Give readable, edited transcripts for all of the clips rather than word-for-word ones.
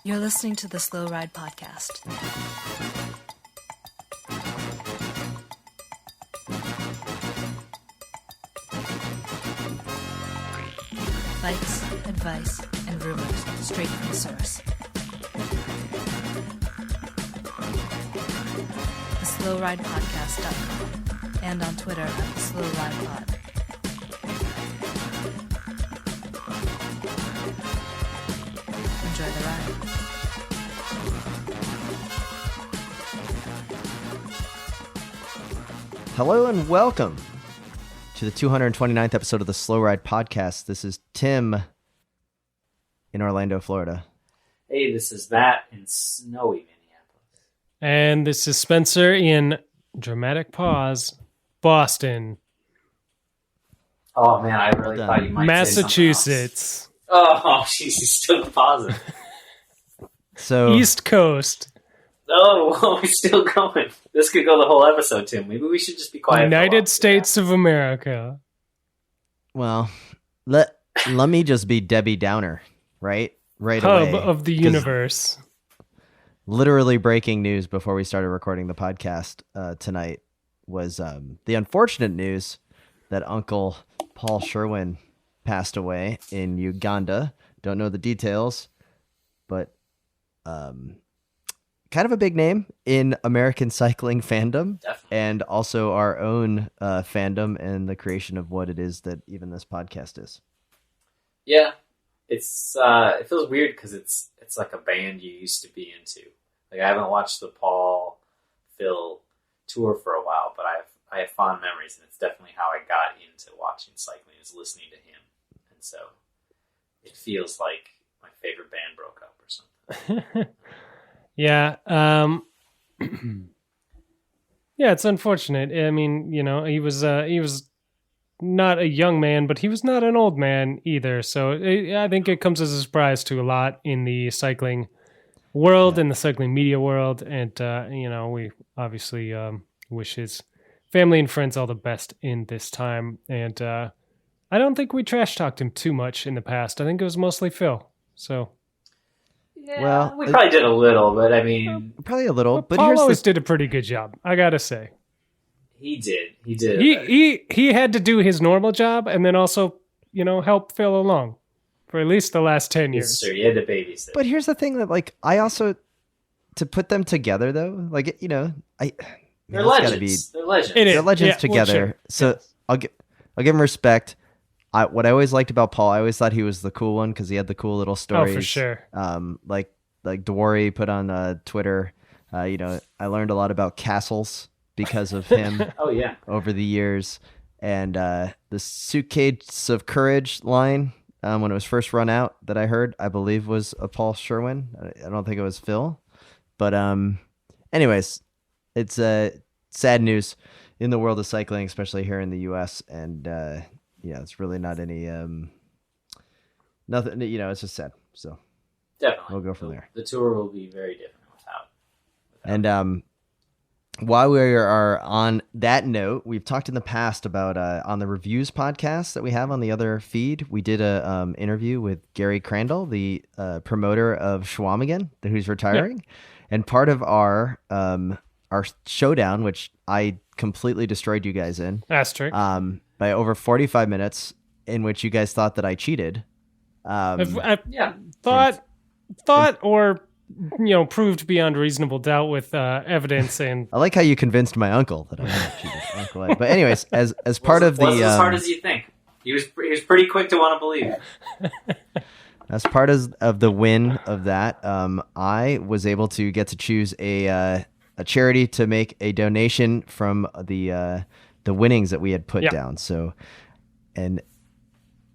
You're listening to the Slow Ride Podcast. Bikes, advice, and rumors straight from the source. TheSlowRidePodcast.com and on Twitter at TheSlowRidePod. Enjoy the ride. Hello and welcome to the 229th episode of the Slow Ride Podcast. This is Tim in Orlando, Florida. Hey, this is Matt in snowy Minneapolis. And this is Spencer in dramatic pause, Boston, Oh man, I really thought you might Massachusetts, say something else. Oh, jeez, he's still pausing. So East Coast, Oh, we're still going. This could go the whole episode, Tim. Maybe we should just be quiet. United States of America. well, let me just be Debbie Downer, right Hub away. of the 'Cause universe. Literally breaking news before we started recording the podcast tonight was the unfortunate news that Uncle Paul Sherwin passed away in Uganda. Don't know the details, but kind of a big name in American cycling fandom. Definitely. And also our own fandom and the creation of what it is that even this podcast is. Yeah, it's it feels weird because it's like a band you used to be into. Like I haven't watched the Paul Phil tour for a while, but I have fond memories, and it's definitely how I got into watching cycling, is listening to him, and so it feels like my favorite band broke up or something. Yeah. Yeah, it's unfortunate. I mean, you know, he was not a young man, but he was not an old man either. So I think it comes as a surprise to a lot in the cycling world and the cycling media world. And, you know, we obviously wish his family and friends all the best in this time. And I don't think we trash talked him too much in the past. I think it was mostly Phil. So. Yeah, Well, we probably did a little, but I mean, Probably a little, but Paul here's always the did a pretty good job, I gotta say. he did. He did. He had to do his normal job and then also, you know, help Phil along for at least the last 10 years. Sure, you had to babysit. But here's the thing that, like, I also, to put them together though, like, you know, They're it's legends. gotta be- They're legends. It is. they're legends Yeah, well, together. sure. So Yes. I'll give him respect. What I always liked about Paul, I always thought he was the cool one because he had the cool little stories. Oh, for sure. Like Dewari put on Twitter. You know, I learned a lot about castles because of him Oh yeah. over the years. And the Suitcase of Courage line, when it was first run out, that I heard, I believe was a Paul Sherwin. I don't think it was Phil. But anyways, it's sad news in the world of cycling, especially here in the U.S. And yeah, it's really not any nothing. You know, it's just sad. So Definitely. we'll go from there. The tour will be very different without. And while we are on that note, we've talked in the past about on the reviews podcast that we have on the other feed. We did a interview with Gary Crandall, the promoter of Schwamigan, who's retiring, and part of our showdown, which I completely destroyed you guys in, Asterisk. by over 45 minutes, in which you guys thought that I cheated. I Yeah. thought or, you know, proved beyond reasonable doubt with evidence and I like how you convinced my uncle that I had cheated. Uncle Ed. But anyways, as part of wasn't the as hard as you think. He was pretty quick to want to believe it. as part of the win of that, I was able to get to choose a charity to make a donation from the winnings that we had put down. So, and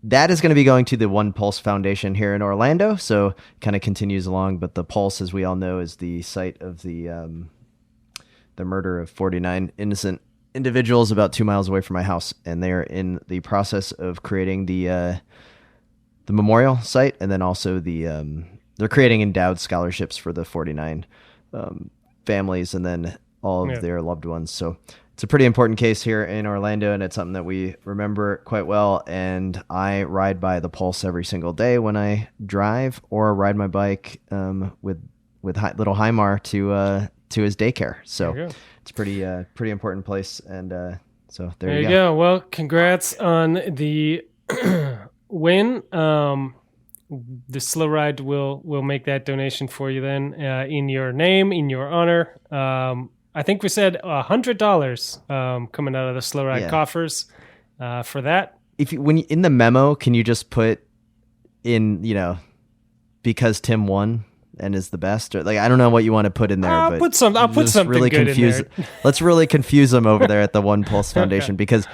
that is going to be going to the One Pulse Foundation here in Orlando. So kind of continues along, but the Pulse, as we all know, is the site of the murder of 49 innocent individuals about 2 miles away from my house. And they are in the process of creating the memorial site. And then also they're creating endowed scholarships for the 49 families and then all of their loved ones. So it's a pretty important case here in Orlando, and it's something that we remember quite well. And I ride by the pulse every single day when I drive or ride my bike with little Heimar to his daycare. So it's pretty important place. And so there you go. Well, congrats on the win. The Slow Ride will make that donation for you then in your name, in your honor. I think we said $100 coming out of the Slow Ride coffers for that. When in the memo, can you just put in, because Tim won and is the best, or I don't know what you want to put in there. I'll put something really good in there. Let's really confuse them over there at the One Pulse Foundation because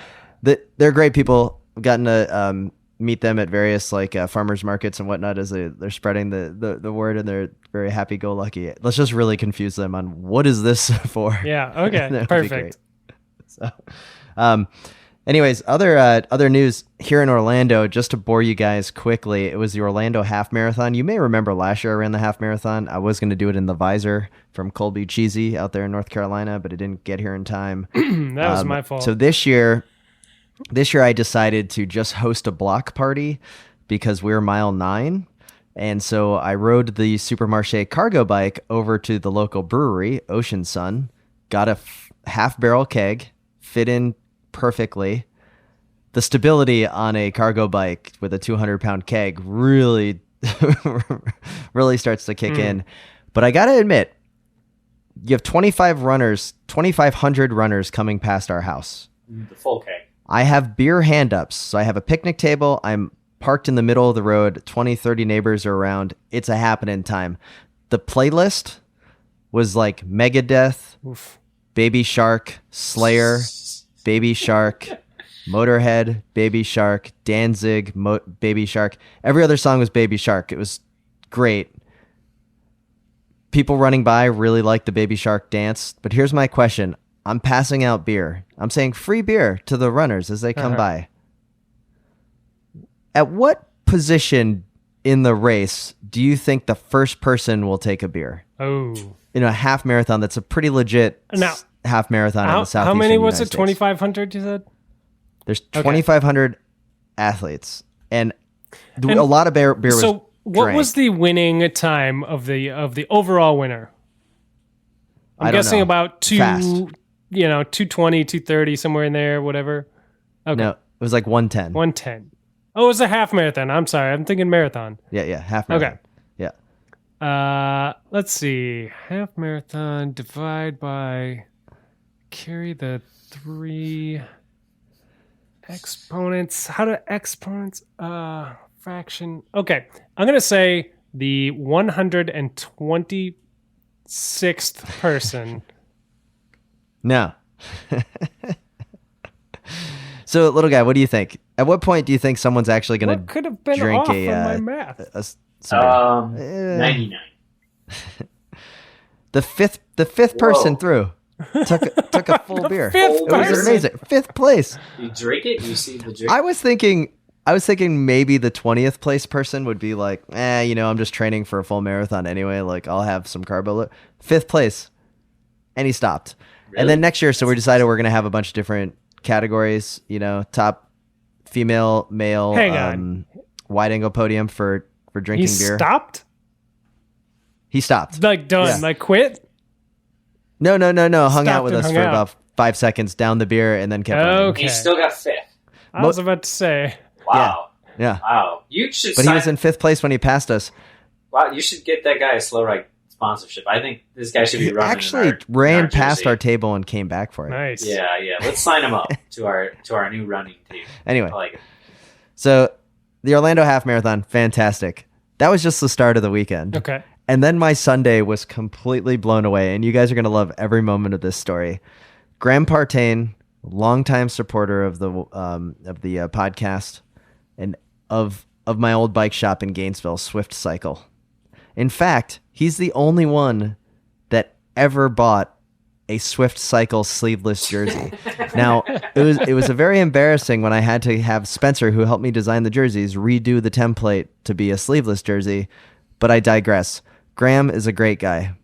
they're great people. I've gotten to meet them at various farmers markets and whatnot as they're spreading the word, and they're very happy-go-lucky. Let's just really confuse them on what is this for. Yeah. Okay. Perfect. So, anyways, other news here in Orlando. Just to bore you guys quickly, it was the Orlando Half Marathon. You may remember last year I ran the Half Marathon. I was going to do it in the Visor from Colby Cheesy out there in North Carolina, but it didn't get here in time. That was my fault. So this year I decided to just host a block party because we're mile 9. And so I rode the Supermarché cargo bike over to the local brewery, Ocean Sun, got a half barrel keg, fit in perfectly. The stability on a cargo bike with a 200-pound keg really, really starts to kick in. But I got to admit, you have 2,500 runners coming past our house. The full keg. I have beer hand-ups. So I have a picnic table. I'm parked in the middle of the road. 20, 30 neighbors are around. It's a happening time. The playlist was like Megadeth, Baby Shark, Slayer, Baby Shark, Motorhead, Baby Shark, Danzig, Baby Shark. Every other song was Baby Shark. It was great. People running by really liked the Baby Shark dance. But here's my question. I'm passing out beer. I'm saying free beer to the runners as they come by. At what position in the race do you think the first person will take a beer? Oh. In a half marathon that's a pretty legit half marathon in the Southeastern How many was United it? 2,500 you said? There's 2,500 athletes. And a lot of beer was So what drank. was the winning time of the overall winner? I'm guessing about 220, 230, somewhere in there, whatever. Okay. No, it was like 110. 110. Oh, it was a half marathon. I'm sorry. I'm thinking marathon. Yeah, half marathon. Okay. Yeah. Let's see. Half marathon divide by carry the 3 exponents. How do exponents fraction? Okay. I'm going to say the 126th person. No. So, little guy, what do you think? At what point do you think someone's actually going to could have been drink off on my math? 99. The fifth person through took a full beer. It was amazing. 5th place. You drink it. You see the drink. I was thinking maybe the 20th place person would be like, I'm just training for a full marathon anyway. Like I'll have some carbo. 5th place, and he stopped. Really? And then next year, so we decided we're gonna have a bunch of different categories. Top female, male, wide angle podium for drinking beer. He stopped. Like done. Yeah. Like quit. No. Hung out with us for about 5 seconds, down the beer, and then kept running. He still got 5th. I was about to say. Wow. Yeah. Wow. You should. But he was in 5th place when he passed us. Wow. You should get that guy a Slow Ride sponsorship. I think this guy should be running. Actually, ran past our table and came back for it. Nice. Yeah. Let's sign him up to our new running team. Anyway, I like it. So the Orlando Half Marathon, fantastic. That was just the start of the weekend. Okay. And then my Sunday was completely blown away, and you guys are going to love every moment of this story. Graham Partain, longtime supporter of the podcast and of my old bike shop in Gainesville, Swift Cycle. In fact, he's the only one that ever bought a Swift Cycle sleeveless jersey. Now, it was a very embarrassing when I had to have Spencer, who helped me design the jerseys, redo the template to be a sleeveless jersey, but I digress. Graham is a great guy.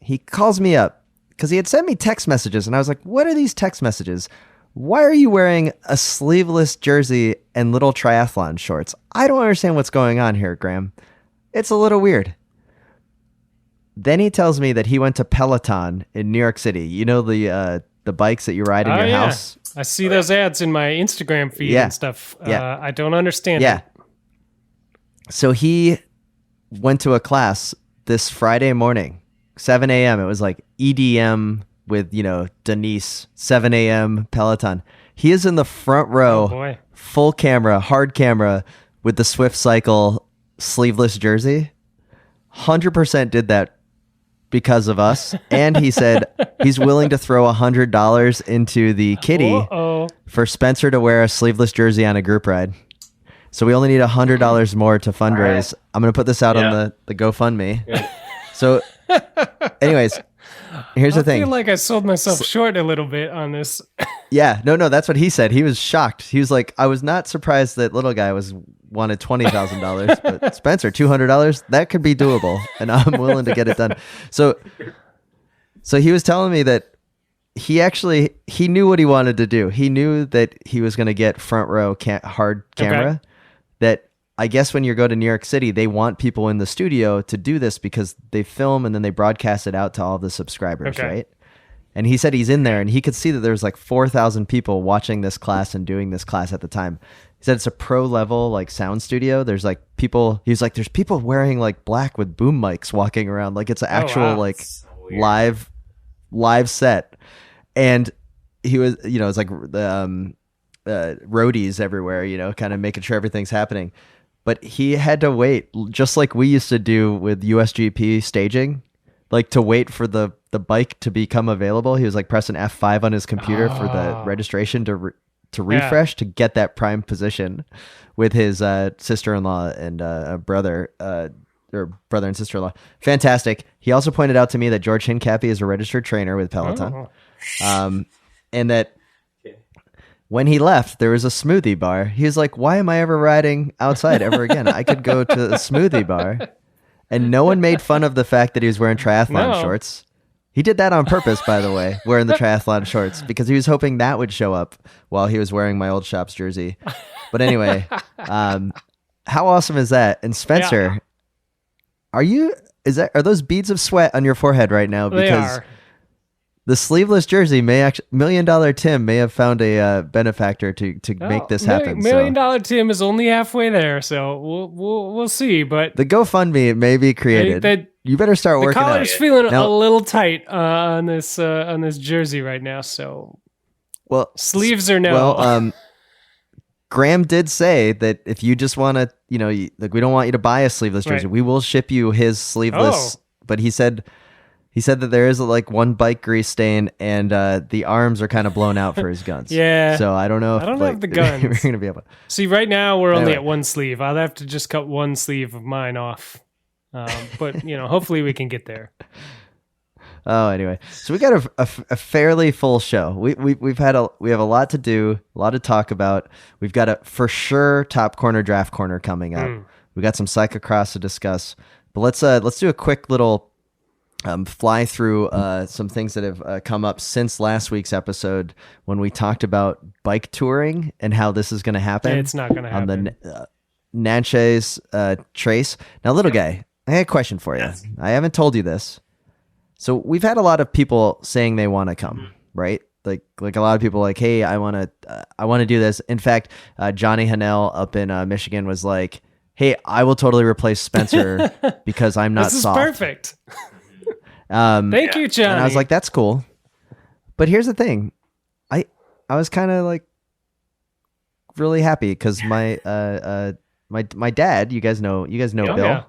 He calls me up because he had sent me text messages, and I was like, what are these text messages? Why are you wearing a sleeveless jersey and little triathlon shorts? I don't understand what's going on here, Graham. It's a little weird. Then he tells me that he went to Peloton in New York City. You know the bikes that you ride in your house? I see those ads in my Instagram feed and stuff. I don't understand it. So he went to a class this Friday morning, 7 a.m. It was like EDM with, Denise, 7 a.m. Peloton. He is in the front row, full camera, hard camera, with the Swift Cycle sleeveless jersey. 100% did that because of us. And he said he's willing to throw $100 into the kitty for Spencer to wear a sleeveless jersey on a group ride. So we only need $100 more to fundraise. Right. I'm going to put this out on the GoFundMe. Yeah. So anyways, here's the thing. I feel like I sold myself short a little bit on this. Yeah, no, that's what he said. He was shocked. He was like, I was not surprised that little guy wanted $20,000, but Spencer, $200, that could be doable, and I'm willing to get it done. So he was telling me that he knew what he wanted to do. He knew that he was going to get front row hard camera. Okay. That I guess when you go to New York City, they want people in the studio to do this because they film and then they broadcast it out to all the subscribers, right? And he said he's in there and he could see that there's like 4,000 people watching this class and doing this class at the time. He said it's a pro level like sound studio. There's like people, he's like, there's people wearing like black with boom mics walking around. Like it's an actual like so live set. And he was, it's like the roadies everywhere, kind of making sure everything's happening. But he had to wait, just like we used to do with USGP staging, like to wait for the bike to become available. He was like pressing F5 on his computer for the registration to refresh to get that prime position with his sister-in-law and brother and sister-in-law. Fantastic. He also pointed out to me that George Hincapie is a registered trainer with Peloton. And that when he left, there was a smoothie bar. He was like, why am I ever riding outside ever again? I could go to a smoothie bar. And no one made fun of the fact that he was wearing triathlon shorts. He did that on purpose, by the way, wearing the triathlon shorts, because he was hoping that would show up while he was wearing my old shop's jersey. But anyway, how awesome is that? And Spencer, are those beads of sweat on your forehead right now? Because they are. The sleeveless jersey $1 Million Tim may have found a benefactor to make this happen. $1 Million Tim is only halfway there, so we'll see. But the GoFundMe may be created. You better start working. The collar's feeling a little tight on this jersey right now. So, sleeves or no? Well, Graham did say that if you just want to, like we don't want you to buy a sleeveless jersey, we will ship you his sleeveless. But he said that there is like one bike grease stain and the arms are kind of blown out for his guns. Yeah. So I don't know if I don't have the guns. we're going to be able to. See, right now we're only at one sleeve. I'll have to just cut one sleeve of mine off. But hopefully we can get there. Oh, anyway. So we got a fairly full show. We have a lot to do, a lot to talk about. We've got a for sure top corner draft corner coming up. We got some cyclocross to discuss. But let's do a quick little fly through some things that have come up since last week's episode when we talked about bike touring and how this is going to happen. It's not going to happen. On the Natchez Trace. Now, little guy, I had a question for you. Yes. I haven't told you this. So we've had a lot of people saying they want to come, right? Like a lot of people like, hey, I want to do this. In fact, Johnny Hanel up in Michigan was like, hey, I will totally replace Spencer because I'm not soft. This is perfect. Thank you, Johnny. And I was like, that's cool. But here's the thing. I was kind of like really happy because my dad, you guys know Bill. Yeah.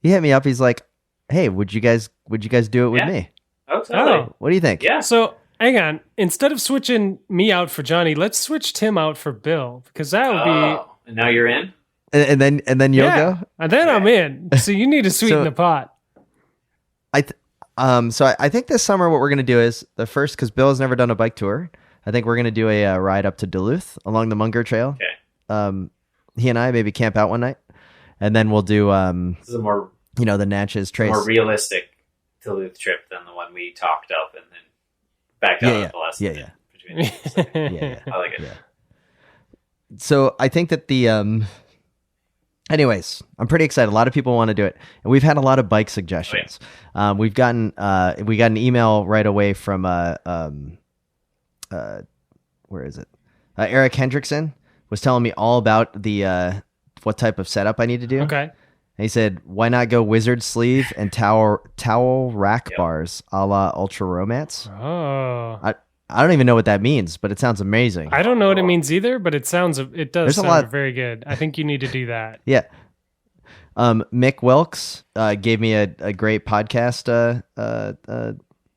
He hit me up. He's like, hey, would you guys do it with me? Oh, what do you think? Yeah. So hang on. Instead of switching me out for Johnny, let's switch Tim out for Bill because that would be. And now you're in. And then you'll go. And then I'm in. So you need to sweeten the pot. So I think this summer what we're going to do is the first, because Bill has never done a bike tour, I think we're going to do a ride up to Duluth along the Munger Trail. Okay. He and I maybe camp out one night, and then we'll do this is a more the Natchez Trace. More realistic Duluth trip than the one we talked up, and then back down at the last minute between the two. Yeah. I like it. Yeah. So I think that anyways, I'm pretty excited. A lot of people want to do it, and we've had a lot of bike suggestions. We got an email right away from where is it? Eric Hendrickson was telling me all about the what type of setup I need to do. Okay. And he said, why not go wizard sleeve and towel rack bars a la Ultra Romance? Oh. I don't even know what that means, but it sounds amazing. I don't know what it means either, but it does sound very good. I think you need to do that. Yeah. Mick Wilkes gave me a great podcast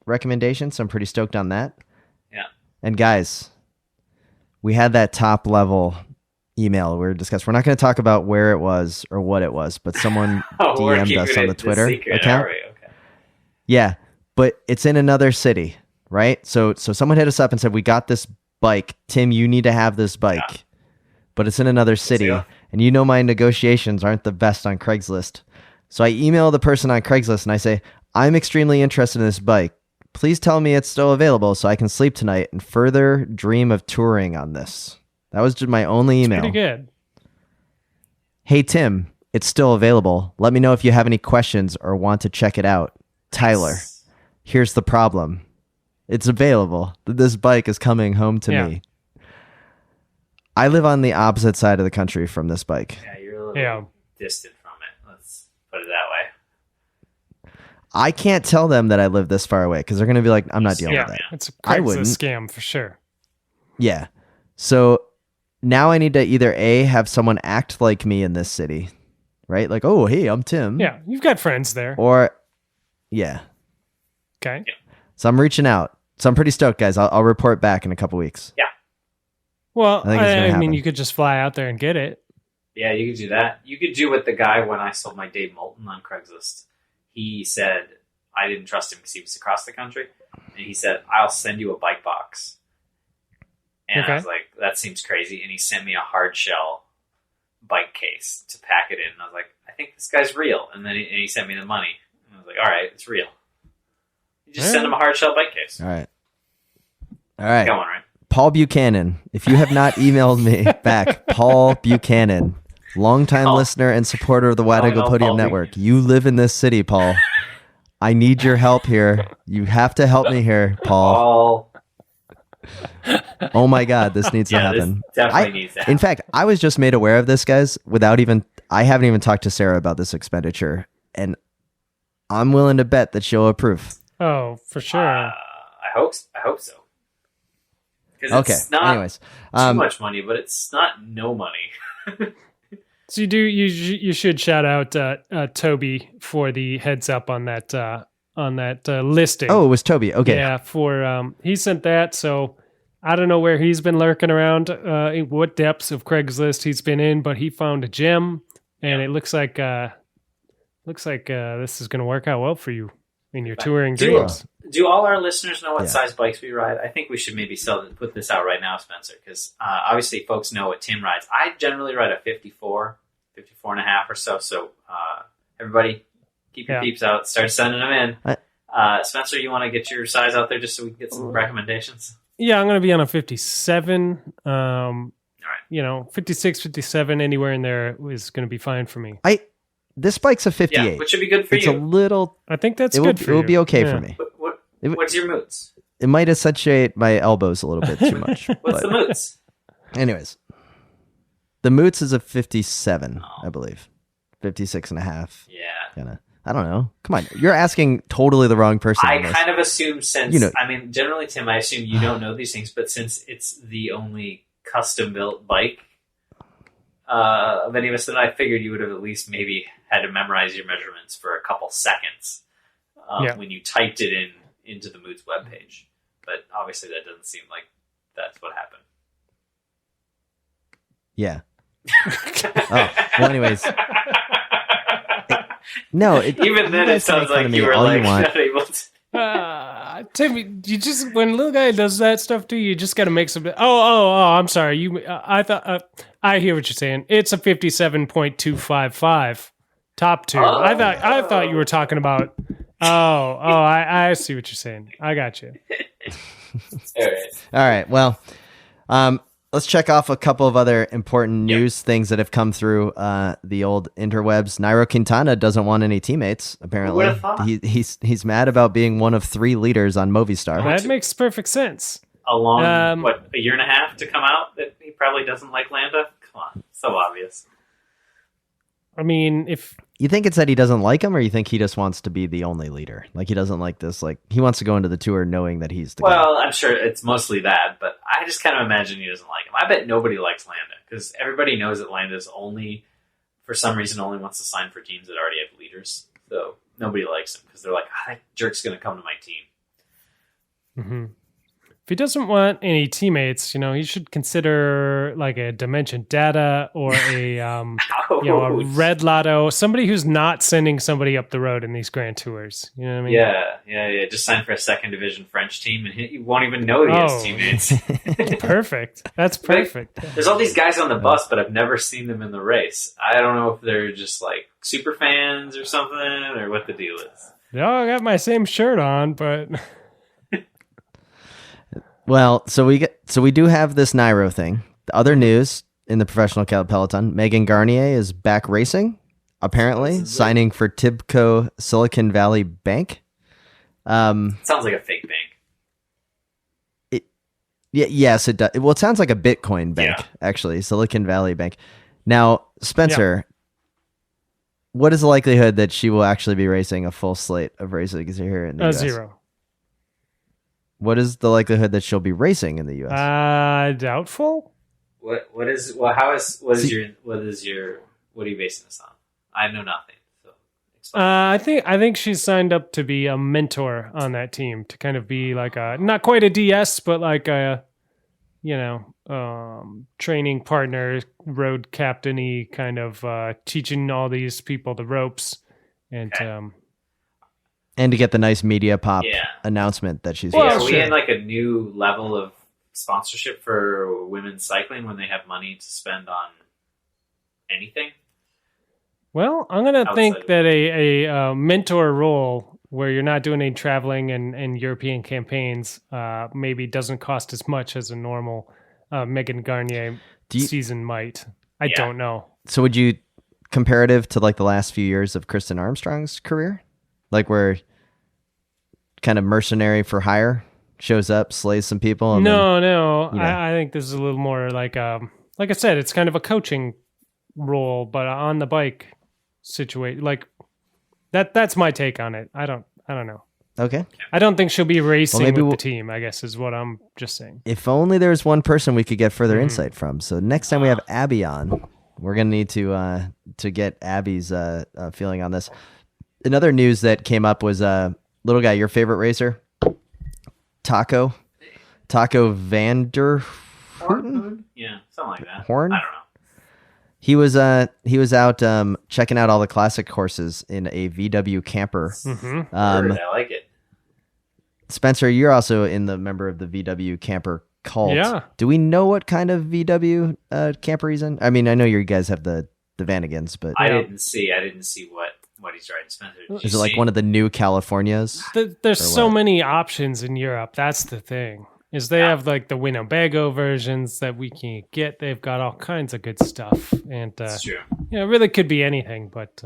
recommendation, so I'm pretty stoked on that. Yeah. And guys, we had that top level email we were discussing. We're not going to talk about where it was or what it was, but someone DM'd us on the Twitter account. Okay. Yeah, but it's in another city, right? So someone hit us up and said, we got this bike. Tim, you need to have this bike, but it's in another city. And you know my negotiations aren't the best on Craigslist. So I email the person on Craigslist and I say, I'm extremely interested in this bike. Please tell me it's still available so I can sleep tonight and further dream of touring on this. That was just my only email. Pretty good. Hey, Tim, it's still available. Let me know if you have any questions or want to check it out. Tyler, here's the problem. It's available. This bike is coming home to me. I live on the opposite side of the country from this bike. Yeah, you're a little distant from it. Let's put it that way. I can't tell them that I live this far away because they're going to be like, I'm not dealing with that. It's a Craigslist scam for sure. Yeah. So now I need to either A, have someone act like me in this city, right? Like, oh, hey, I'm Tim. Yeah, you've got friends there. Or, yeah. Okay. Yeah. So I'm reaching out. So I'm pretty stoked, guys. I'll report back in a couple weeks. Yeah. Well, I mean, happen. you could just fly out there and get it. Yeah, you could do that. You could do what the guy when I sold my Dave Moulton on Craigslist. He said, I didn't trust him because he was across the country. And he said, I'll send you a bike box. And I was like, that seems crazy. And he sent me a hard shell bike case to pack it in. And I was like, I think this guy's real. And then he sent me the money. And I was like, all right, it's real. You just send him a hard shell bike case. All right. Got one, right? Paul Buchanan. If you have not emailed me back, Paul Buchanan, longtime listener and supporter of the Wide Angle Podium Network. Buchanan. You live in this city, Paul. I need your help here. You have to help me here, Paul. Oh my God, this needs to happen. This definitely needs to happen. In fact, I was just made aware of this, guys, I haven't even talked to Sarah about this expenditure, and I'm willing to bet that she'll approve. Oh, for sure. I hope so. Because it's not too much money, but it's not no money. So you should shout out Toby for the heads up on that listing. Oh, it was Toby. Okay. Yeah, he sent that. So I don't know where he's been lurking around, in what depths of Craigslist he's been in, but he found a gem, and it looks like this is going to work out well for you in your touring dreams. Do all our listeners know what size bikes we ride? I think we should maybe put this out right now, Spencer, because obviously folks know what Tim rides. I generally ride a 54 and a half or so. So everybody, keep your peeps out. Start sending them in. Spencer, you want to get your size out there just so we can get some recommendations? Yeah, I'm going to be on a 57. All right. 56, 57, anywhere in there is going to be fine for me. This bike's a 58. Yeah, which should be good for you. It's a little... I think that's good for you. It will be okay for me. What's your moods? It might accentuate my elbows a little bit too much. What's the moods? Anyways, the moods is a 57, I believe. 56 and a half. Yeah. Kinda. I don't know. Come on. You're asking totally the wrong person. I kind of assume generally, Tim, I assume you don't know these things, but since it's the only custom-built bike of any of us, then I figured you would have at least maybe had to memorize your measurements for a couple seconds when you typed it into the Moods webpage. But obviously that doesn't seem like that's what happened. Yeah. Well, anyways. Even then it sounds like you were like not able to. Tim, when little guy does that stuff to you, you just got to make some. I'm sorry. I thought I hear what you're saying. It's a 57.255 top two. I thought you were talking about I see what you're saying. I got you. All right. Well, let's check off a couple of other important news things that have come through the old interwebs. Nairo Quintana doesn't want any teammates, apparently. Who would've thought? He's mad about being one of 3 leaders on Movistar. That makes perfect sense. A long, a year and a half to come out that he probably doesn't like Landa? Come on. So obvious. I mean, if you think it's that he doesn't like him, or you think he just wants to be the only leader? Like, he doesn't like this. Like, he wants to go into the tour knowing that he's the guy. Well, I'm sure it's mostly that, but I just kind of imagine he doesn't like him. I bet nobody likes Landa, because everybody knows that Landa's for some reason, only wants to sign for teams that already have leaders. So nobody likes him, because they're like, that jerk's going to come to my team. Mm-hmm. If he doesn't want any teammates, he should consider like a Dimension Data or a a Red Lotto, somebody who's not sending somebody up the road in these Grand Tours. You know what I mean? Yeah. Just sign for a second division French team, and you won't even know he has teammates. Perfect. That's perfect. There's all these guys on the bus, but I've never seen them in the race. I don't know if they're just like super fans or something, or what the deal is. They all got my same shirt on, but. Well, so we do have this Nairo thing. The other news in the professional peloton, Megan Garnier is back racing, apparently, signing for Tibco Silicon Valley Bank. Sounds like a fake bank. Yes, it does. Well, it sounds like a Bitcoin bank, actually, Silicon Valley Bank. Now, Spencer, what is the likelihood that she will actually be racing a full slate of races here in the US? 0. What is the likelihood that she'll be racing in the US? Doubtful. What are you basing this on? I know nothing. So explain. I think she's signed up to be a mentor on that team, to kind of be like not quite a DS, but like a training partner, road captain-y kind of teaching all these people the ropes, and and to get the nice media pop announcement that she's are we in like a new level of sponsorship for women's cycling when they have money to spend on anything? Well, I'm going to think that a mentor role where you're not doing any traveling and European campaigns maybe doesn't cost as much as a normal Megan Garnier season might. I don't know. So would you, comparative to like the last few years of Kristen Armstrong's career? Like where kind of mercenary for hire, shows up, slays some people. And no. I think this is a little more like I said, it's kind of a coaching role, but on the bike situation. Like that's my take on it. I don't know. Okay. I don't think she'll be racing with the team, I guess is what I'm just saying. If only there was one person we could get further insight from. So next time we have Abby on, we're going to need to get Abby's feeling on this. Another news that came up was little guy, your favorite racer, Taco Vander Horn? Yeah, something like that. Horn? I don't know. He was out checking out all the classic courses in a VW camper. Mm-hmm. I like it. Spencer, you're also in the member of the VW camper cult. Yeah. Do we know what kind of VW camper he's in? I mean, I know you guys have the Vanagons, but I didn't see what he's driving. Spencer, is it like one of the new Californias? There's so many options in Europe. That's the thing. Is they have like the Winnebago versions that we can't get. They've got all kinds of good stuff, and that's true. It really could be anything. But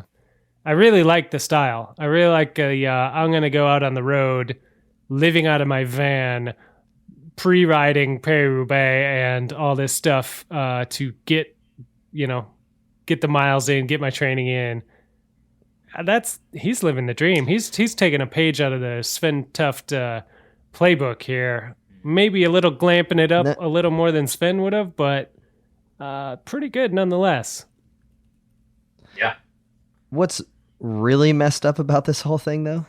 I really like the style. I really like. I'm gonna go out on the road, living out of my van, pre-riding Paris-Roubaix and all this stuff to get the miles in, get my training in. He's living the dream. He's taking a page out of the Sven Tuft playbook here. Maybe a little glamping it up a little more than Sven would have, but pretty good nonetheless. Yeah. What's really messed up about this whole thing, though,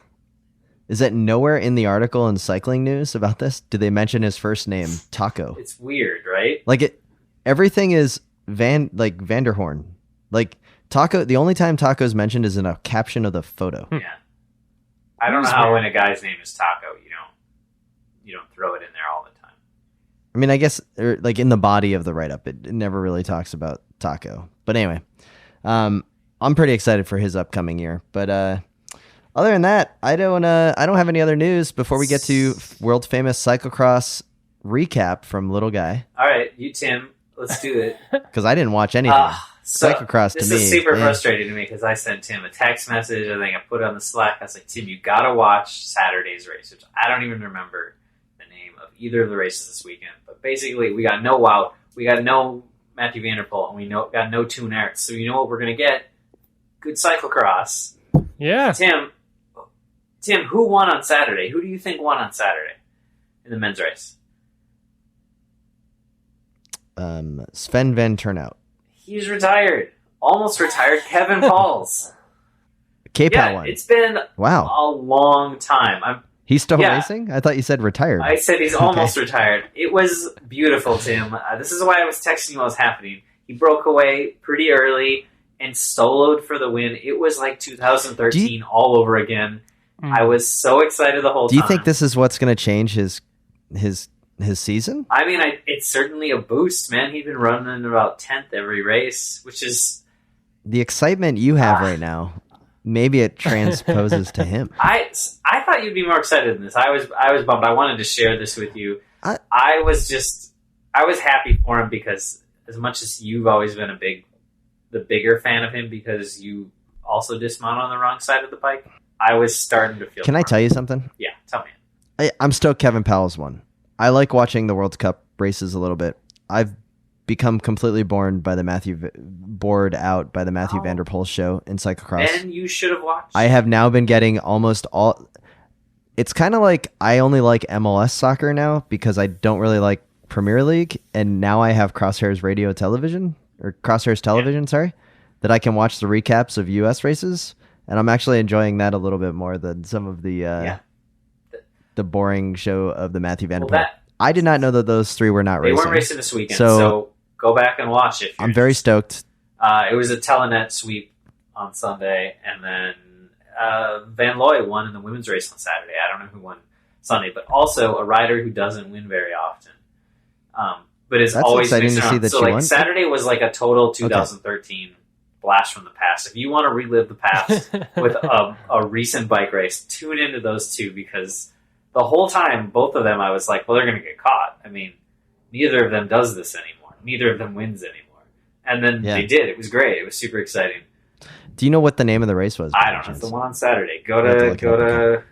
is that nowhere in the article in Cycling News about this do they mention his first name, Taco. It's weird, right? Like everything is Vanderhorn. Like Taco, the only time Taco is mentioned is in a caption of the photo. Yeah. I don't know how when a guy's name is Taco, you don't throw it in there all the time. I mean, I guess like in the body of the write-up, it never really talks about Taco. But anyway, I'm pretty excited for his upcoming year. But Other than that, I don't have any other news before we get to world famous cyclocross recap from Little Guy. All right, you Tim, let's do it. Because I didn't watch anything. Cyclocross to me. This is super frustrating to me because I sent Tim a text message. I think I put it on the Slack. I was like, Tim, you got to watch Saturday's race, which I don't even remember the name of either of the races this weekend. But basically, we got no Wout, we got no Matthew Van Der Poel, and we got no Toon Aerts. So you know what we're going to get? Good cyclocross. Yeah. Tim, who won on Saturday? Who do you think won on Saturday in the men's race? Sven Van Turnout. He's retired. Almost retired. Kevin Pauls. K-Pow won. It's been a long time. He's still racing? I thought you said retired. I said he's almost retired. It was beautiful, Tim. This is why I was texting you what was happening. He broke away pretty early and soloed for the win. It was like 2013 all over again. I was so excited the whole time. Do you think this is what's going to change his season? I mean, it's certainly a boost, man. He's been running about 10th every race, which is... The excitement you have right now, maybe it transposes to him. I thought you'd be more excited than this. I was bummed. I wanted to share this with you. I was happy for him because as much as you've always been the bigger fan of him because you also dismount on the wrong side of the bike, I was starting to feel... Can I tell you something? Yeah, tell me. I'm stoked Kevin Powell's won. I like watching the World Cup races a little bit. I've become completely bored out by the Matthew Van Der Poel show in cyclocross. And you should have watched. I have now been getting almost all... It's kind of like I only like MLS soccer now because I don't really like Premier League, and now I have Crosshairs Radio Television, or Crosshairs Television, sorry, that I can watch the recaps of US races, and I'm actually enjoying that a little bit more than some of the boring show of the Matthew Van Der Poel. I did not know that those three were not racing. They weren't racing this weekend, so go back and watch it. I'm very stoked. It was a telenet sweep on Sunday, and then Van Looy won in the women's race on Saturday. I don't know who won Sunday, but also a rider who doesn't win very often. But is always exciting to see that so she like won. Saturday was like a total 2013 blast from the past. If you want to relive the past with a recent bike race, tune into those two because the whole time, both of them, I was like, well, they're going to get caught. I mean, neither of them does this anymore. Neither of them wins anymore. And then they did. It was great. It was super exciting. Do you know what the name of the race was? I don't know. It's the one on Saturday. Go to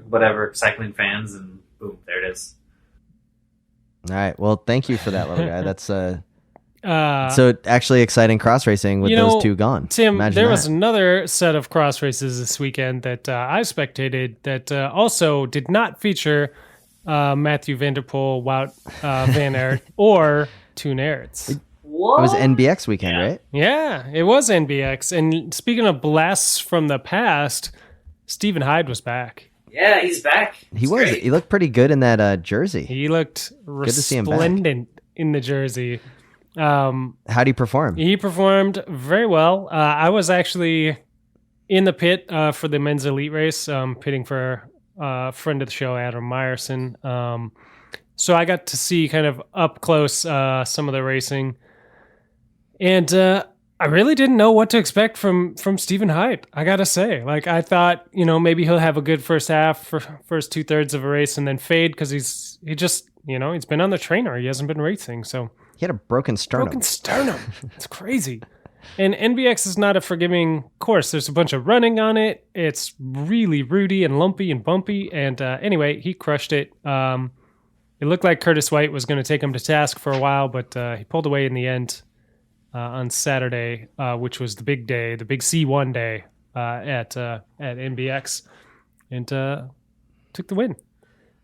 whatever, Cycling Fans, and boom, there it is. All right. Well, thank you for that, Little Guy. That's so actually exciting cross racing with those two gone. Tim, there was another set of cross races this weekend that I spectated that also did not feature Matthew Van Der Poel, Wout Van Aert, or Toon Aerts. What? It was NBX weekend, right? Yeah, it was NBX. And speaking of blasts from the past, Stephen Hyde was back. Yeah, he's back. He was. Great. He looked pretty good in that jersey. He looked good to see him resplendent in the jersey. How'd he perform? He performed very well. I was actually in the pit for the men's elite race, pitting for a friend of the show, Adam Meyerson. So I got to see kind of up close some of the racing. And I really didn't know what to expect from Stephen Hyde, I gotta say. Like, I thought, maybe he'll have a good first half, first 2/3 of a race, and then fade because he's been on the trainer. He hasn't been racing, so... He had a broken sternum. It's crazy. And NBX is not a forgiving course. There's a bunch of running on it. It's really rooty and lumpy and bumpy. And anyway, he crushed it. It looked like Curtis White was going to take him to task for a while, but he pulled away in the end on Saturday, which was the big day, the big C1 day at NBX, and took the win.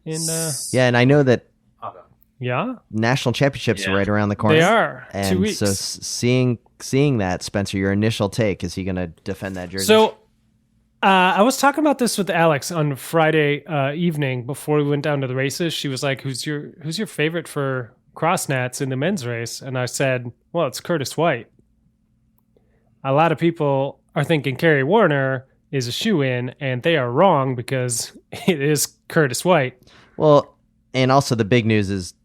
And and I know that national championships are right around the corner. They are. And 2 weeks. So seeing that, Spencer, your initial take, is he going to defend that jersey? So I was talking about this with Alex on Friday evening before we went down to the races. She was like, who's your favorite for cross nats in the men's race? And I said, well, it's Curtis White. A lot of people are thinking Kerry Warner is a shoe-in, and they are wrong because it is Curtis White. Well, and also the big news is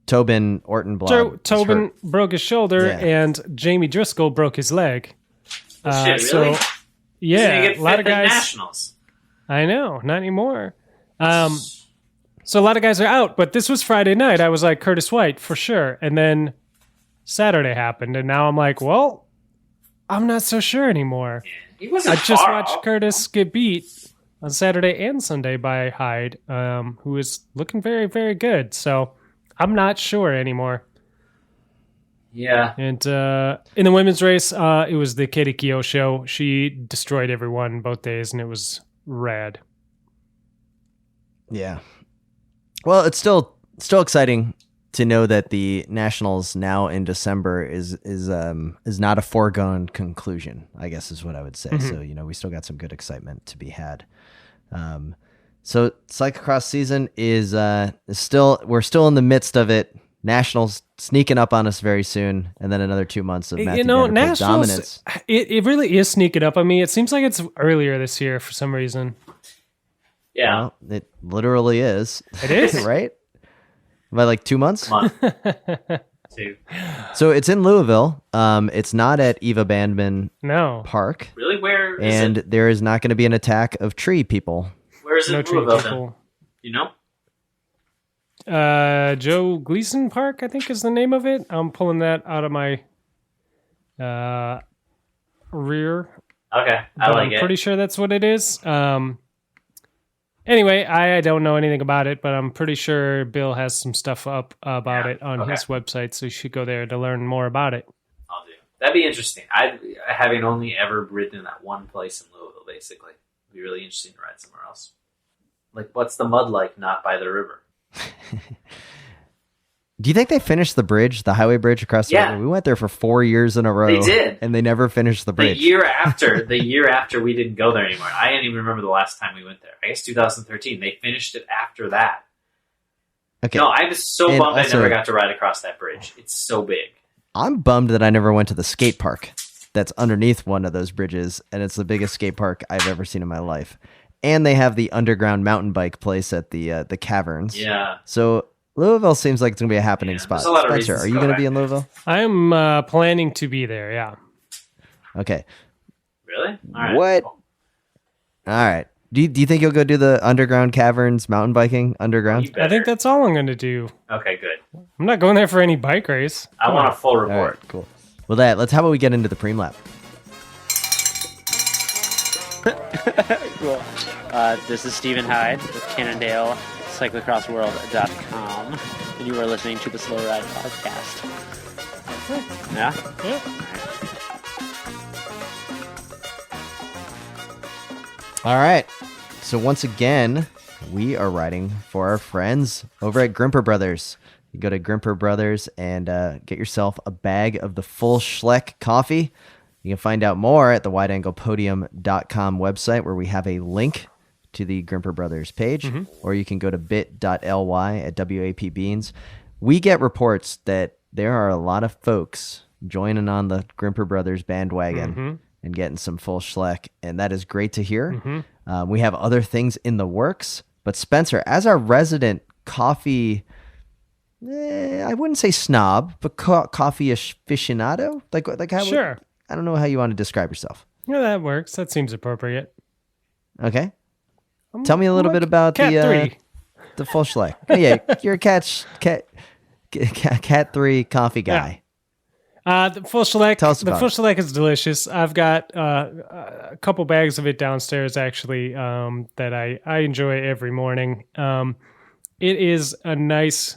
Tobin Ortenblad. Tobin broke his shoulder, and Jamie Driscoll broke his leg. Shit, really? Yeah, you get a lot of fifth at guys. nationals. I know, not anymore. So a lot of guys are out, but this was Friday night. I was like, Curtis White, for sure. And then Saturday happened, and now I'm like, well, I'm not so sure anymore. He wasn't I just far watched off. Curtis get beat on Saturday and Sunday by Hyde, who is looking very, very good. So I'm not sure anymore. Yeah. And in the women's race, it was the Katie Keough show. She destroyed everyone both days, and it was rad. Yeah. Well, it's still exciting to know that the nationals now in December is not a foregone conclusion, I guess is what I would say. Mm-hmm. So, we still got some good excitement to be had. So cyclocross season is we're still in the midst of it. Nationals sneaking up on us very soon, and then another 2 months of Matthew Vanderpool's nationals, dominance. It really is sneaking up on me. It seems like it's earlier this year for some reason. Yeah. Well, it literally is. It is? Right? By like 2 months? Month. 2. So it's in Louisville. It's not at Eva Bandman No. Park. Really? Where is And it? there is not going to be an attack of tree people. Where is it? No in tree Louisville, then? people. You know? Joe Gleason Park, I think is the name of it. I'm pulling that out of my rear. Okay. I But like I'm it. pretty sure that's what it is. Anyway, I don't know anything about it, but I'm pretty sure Bill has some stuff up about Yeah, it on okay. his website, so you should go there to learn more about it. I'll do. That'd be interesting. Having only ever ridden in that one place in Louisville, basically. It'd be really interesting to ride somewhere else. Like, what's the mud like not by the river? Do you think they finished the bridge, the highway bridge across the Yeah. river? We went there for 4 years in a row. They did. And they never finished the The bridge. year after we didn't go there anymore. I didn't even remember the last time we went there. I guess 2013. They finished it after that. Okay. No, I was so And bummed I also- never got to ride across that bridge. It's so big. I'm bummed that I never went to the skate park that's underneath one of those bridges, and it's the biggest skate park I've ever seen in my life. And they have the underground mountain bike place at the caverns. Yeah. So Louisville seems like it's going to be a happening Yeah, spot. there's a lot of Spencer, reasons are to you go going to back be in there. Louisville? I'm planning to be there, yeah. Okay. Really? All right. What? All right. Do you think you'll go do the underground caverns mountain biking underground? You better. I think that's all I'm going to do. Okay, good. I'm not going there for any bike race. I want a full All report. right, cool. Well, how about we get into the preem lap? Cool. This is Stephen Hyde with Cannondale cyclocrossworld.com, and you are listening to the Slow Ride Podcast. Yeah? Yeah. All right. So once again, we are riding for our friends over at Grimpeur Brothers. You go to Grimpeur Brothers and get yourself a bag of the full Schleck coffee. You can find out more at the wideanglepodium.com website, where we have a link to the Grimpeur Brothers page, or you can go to bit.ly at WAP Beans. We get reports that there are a lot of folks joining on the Grimpeur Brothers bandwagon and getting some full Schleck, and that is great to hear. We have other things in the works, but Spencer, as our resident coffee, I wouldn't say snob, but coffee aficionado, like how? Sure. I don't know how you want to describe yourself. Yeah, that works. That seems appropriate. Okay. Tell me a little bit about Cat 3. the full Schleck. Oh, yeah, you're a cat 3 coffee guy. The full Schleck. Tell us The about full it. Schleck is delicious. I've got a couple bags of it downstairs, actually, that I enjoy every morning. It is a nice,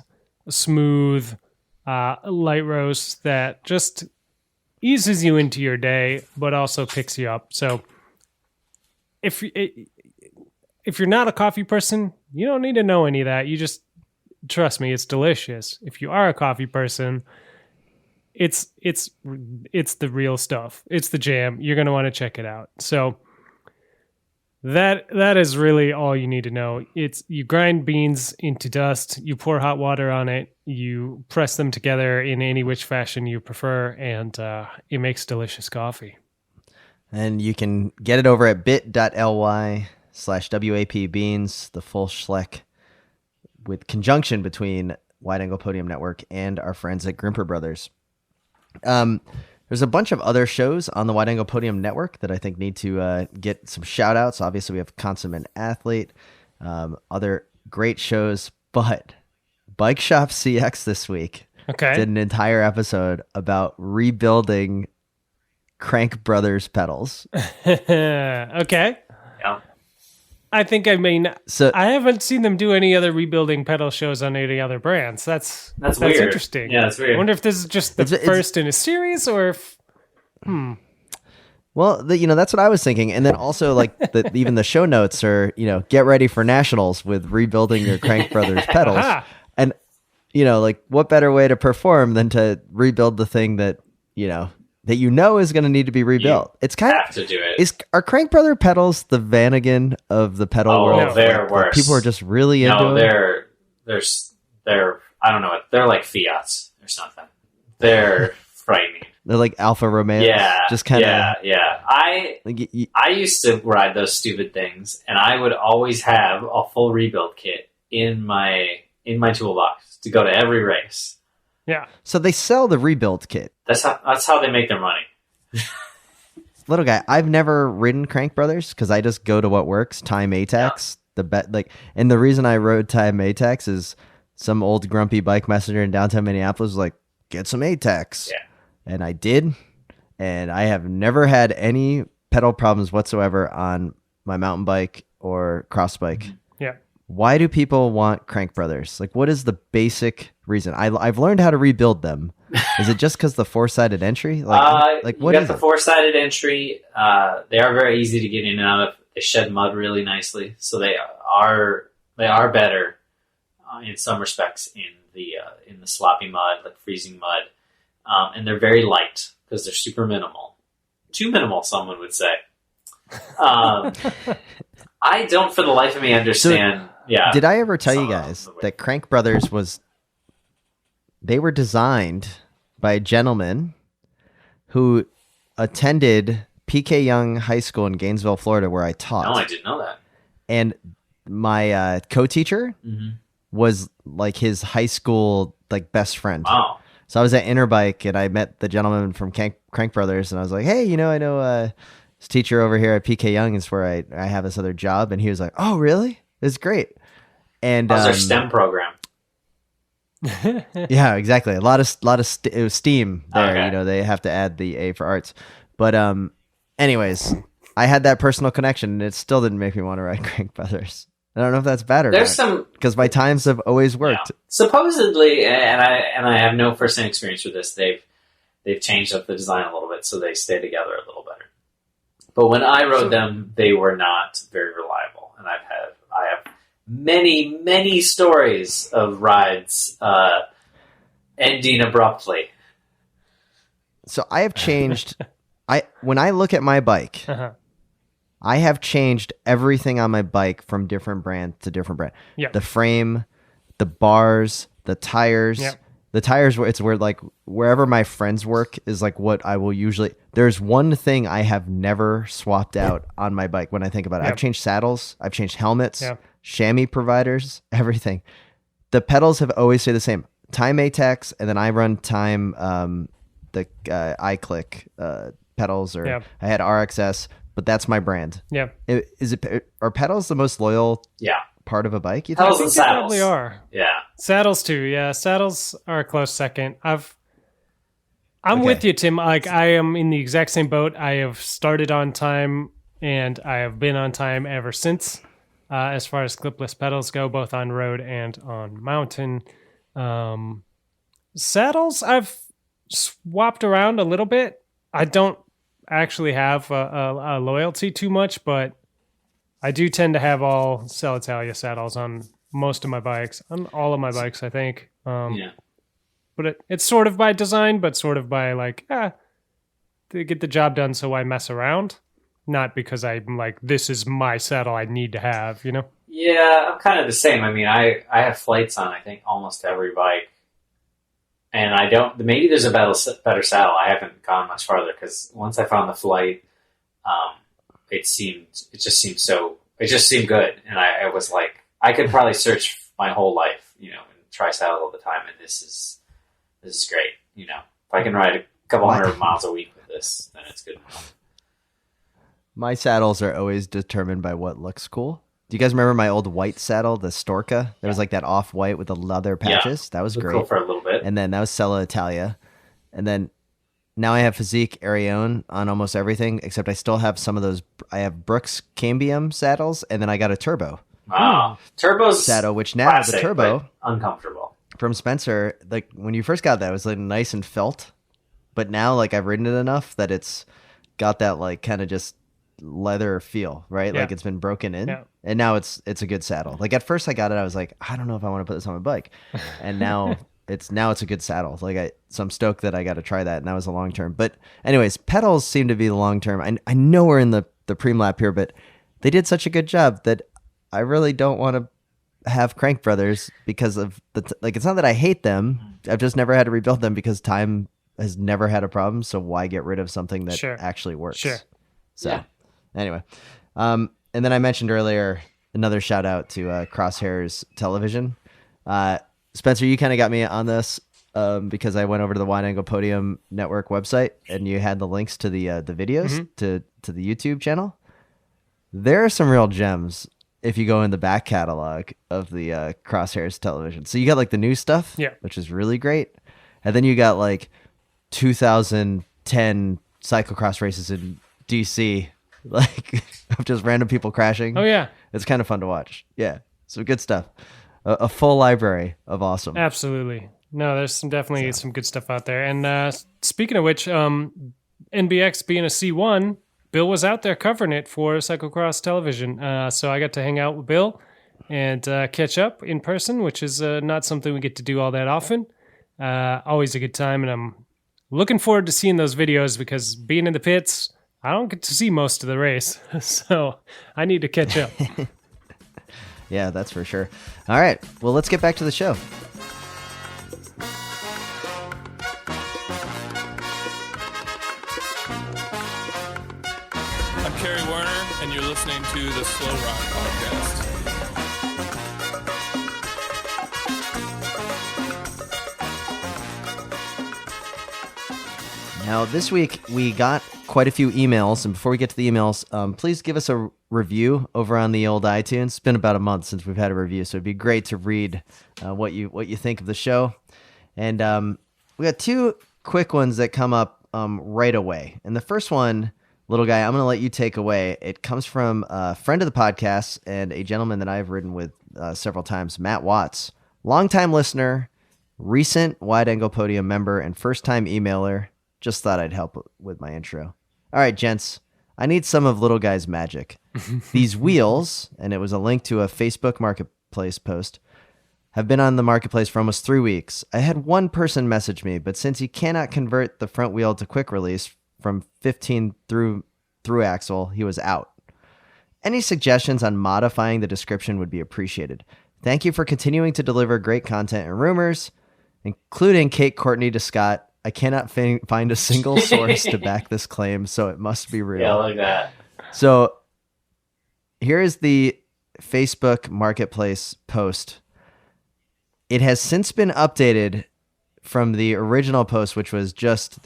smooth, light roast that just eases you into your day, but also picks you up. So if you're not a coffee person, you don't need to know any of that. You just trust me, it's delicious. If you are a coffee person, it's the real stuff. It's the jam. You're going to want to check it out. So that is really all you need to know. You grind beans into dust, you pour hot water on it, you press them together in any which fashion you prefer, and it makes delicious coffee. And you can get it over at bit.ly/WAP Beans, the full Schleck, with conjunction between Wide Angle Podium Network and our friends at Grimpeur Brothers. There's a bunch of other shows on the Wide Angle Podium Network that I think need to get some shout outs. Obviously, we have Consummate Athlete, other great shows, but Bike Shop CX this week did an entire episode about rebuilding Crank Brothers pedals. Okay. Yeah. I think, I haven't seen them do any other rebuilding pedal shows on any other brands. That's weird. Interesting. Yeah, that's weird. I wonder if this is just the first in a series, or if... Well, that's what I was thinking. And then also, like, even the show notes are, get ready for nationals with rebuilding your Crank Brothers pedals. Aha. And, like, what better way to perform than to rebuild the thing that is going to need to be rebuilt. It's kind have to do it. Are Crank Brother pedals the Vanagon of the pedal world? No, they're worse. People are just really into it. They're I don't know, they're like Fiats or something. They're frightening. They're like Alfa Romeos. Yeah, just kind of. Yeah. I used to ride those stupid things, and I would always have a full rebuild kit in my toolbox to go to every race. Yeah. So they sell the rebuild kit. That's how they make their money. Little guy, I've never ridden Crank Brothers because I just go to what works. Time ATAX, and the reason I rode Time ATAX is some old grumpy bike messenger in downtown Minneapolis was like, get some ATAX. Yeah. And I did, and I have never had any pedal problems whatsoever on my mountain bike or cross bike. Yeah. Why do people want Crank Brothers? Like, what is the basic reason? I've learned how to rebuild them. Is it just because the four-sided entry? What you got is the it? Four-sided entry. They are very easy to get in and out of. They shed mud really nicely, so they are better in some respects in the sloppy mud, like freezing mud, and they're very light because they're super minimal. Too minimal, someone would say. I don't, for the life of me, understand. Did I ever tell you guys that Crank Brothers they were designed by a gentleman who attended PK Young High School in Gainesville, Florida, where I taught. No, I didn't know that. And my co-teacher was like his high school best friend. Wow. So I was at Interbike and I met the gentleman from Crank Brothers, and I was like, hey, I know this teacher over here at PK Young is where I have this other job. And he was like, oh, really? It's great. And how's their STEM program? Yeah, exactly. A lot of it was STEAM there. Okay. They have to add the A for arts. But anyways, I had that personal connection, and it still didn't make me want to ride Crank Brothers. I don't know if that's bad or not. Because my times have always worked. Yeah. Supposedly, and I have no first-hand experience with this. They've changed up the design a little bit so they stay together a little better. But when I rode them, they were not very reliable, and I have many, many stories of rides ending abruptly. So I have changed. When I look at my bike, I have changed everything on my bike from different brand to different brand. Yep. The frame, the bars, the tires. Yep. The tires, it's where wherever my friends work is what I will usually. There's one thing I have never swapped out on my bike when I think about it. Yep. I've changed saddles, I've changed helmets, Yep. chamois providers, everything. The pedals have always stayed the same. Time ATAX, and then I run Time the iClick pedals, or Yep. I had RXS, but that's my brand. Yeah. Are pedals the most loyal part of a bike, you think? Pedals and They saddles. probably are. Yeah. Saddles too. Yeah, saddles are a close second. I'm Okay. with you, Tim. I am in the exact same boat. I have started on Time, and I have been on Time ever since. As far as clipless pedals go, both on road and on mountain. Saddles, I've swapped around a little bit. I don't actually have a loyalty too much, but I do tend to have all Cell Italia saddles on most of my bikes, on all of my bikes, I think. But it's sort of by design, but sort of by to get the job done, so I mess around. Not because I'm like, this is my saddle I need to have, Yeah, I'm kind of the same. I mean, I have flights on, I think, almost every bike. And I don't, maybe there's a better saddle. I haven't gone much farther because once I found the flight, it just seemed good. And I was like, I could probably search my whole life, and try saddle all the time. And this is great. If I can ride a couple hundred miles a week with this, then it's good enough. My saddles are always determined by what looks cool. Do you guys remember my old white saddle, the Storka? There was like that off-white with the leather patches. That was great. Cool for a little bit. And then that was Sella Italia. And then now I have Physique Arione on almost everything, except I still have some of those. I have Brooks Cambium saddles, and then I got a Turbo. Wow. Turbo's saddle, which now classic, the Turbo uncomfortable. From Spencer, like when you first got that, it was like nice and felt. But now like I've ridden it enough that it's got that like kind of just leather feel, right? Yeah. Like it's been broken in. Yeah. And now it's a good saddle. Like at first I got it, I was like, I don't know if I want to put this on my bike. And now it's a good saddle. Like so I'm stoked that I got to try that. And that was a long term. But anyways, pedals seem to be the long term. I know we're in the preem lap here, but they did such a good job that I really don't want to have Crank Brothers because of like, it's not that I hate them. I've just never had to rebuild them because time has never had a problem. So why get rid of something that actually works? Sure. So anyway, and then I mentioned earlier, another shout out to Crosshairs Television. Spencer, you kind of got me on this because I went over to the Wide Angle Podium Network website and you had the links to the videos to the YouTube channel. There are some real gems if you go in the back catalog of the Crosshairs Television. So you got like the new stuff, which is really great. And then you got like 2010 cyclocross races in DC, like of just random people crashing. Oh yeah. It's kind of fun to watch. Yeah. Some good stuff. A full library of awesome. Absolutely. No, there's definitely some good stuff out there. And speaking of which, NBX being a C1, Bill was out there covering it for Cyclocross Television. So I got to hang out with Bill and catch up in person, which is not something we get to do all that often. Always a good time. And I'm looking forward to seeing those videos because being in the pits, I don't get to see most of the race. So I need to catch up. Yeah, that's for sure. All right. Well, let's get back to the show. I'm Kerry Werner, and you're listening to the Slow Rock Podcast. Now, this week, we got quite a few emails. And before we get to the emails, please give us a review over on the old iTunes. It's been about a month since we've had a review, so it'd be great to read what you think of the show. And we got two quick ones that come up right away. And the first one, little guy, I'm going to let you take away. It comes from a friend of the podcast and a gentleman that I've ridden with several times, Matt Watts. Longtime listener, recent Wide Angle Podium member, and first-time emailer. Just thought I'd help with my intro. All right, gents, I need some of little guy's magic. These wheels, and it was a link to a Facebook Marketplace post, have been on the marketplace for almost 3 weeks. I had one person message me, but since he cannot convert the front wheel to quick release from 15 through axle, he was out. Any suggestions on modifying the description would be appreciated. Thank you for continuing to deliver great content and rumors, including Kate Courtney to Scott. I cannot find a single source to back this claim, so it must be real. Yeah, like that. So here is the Facebook Marketplace post. It has since been updated from the original post, which was just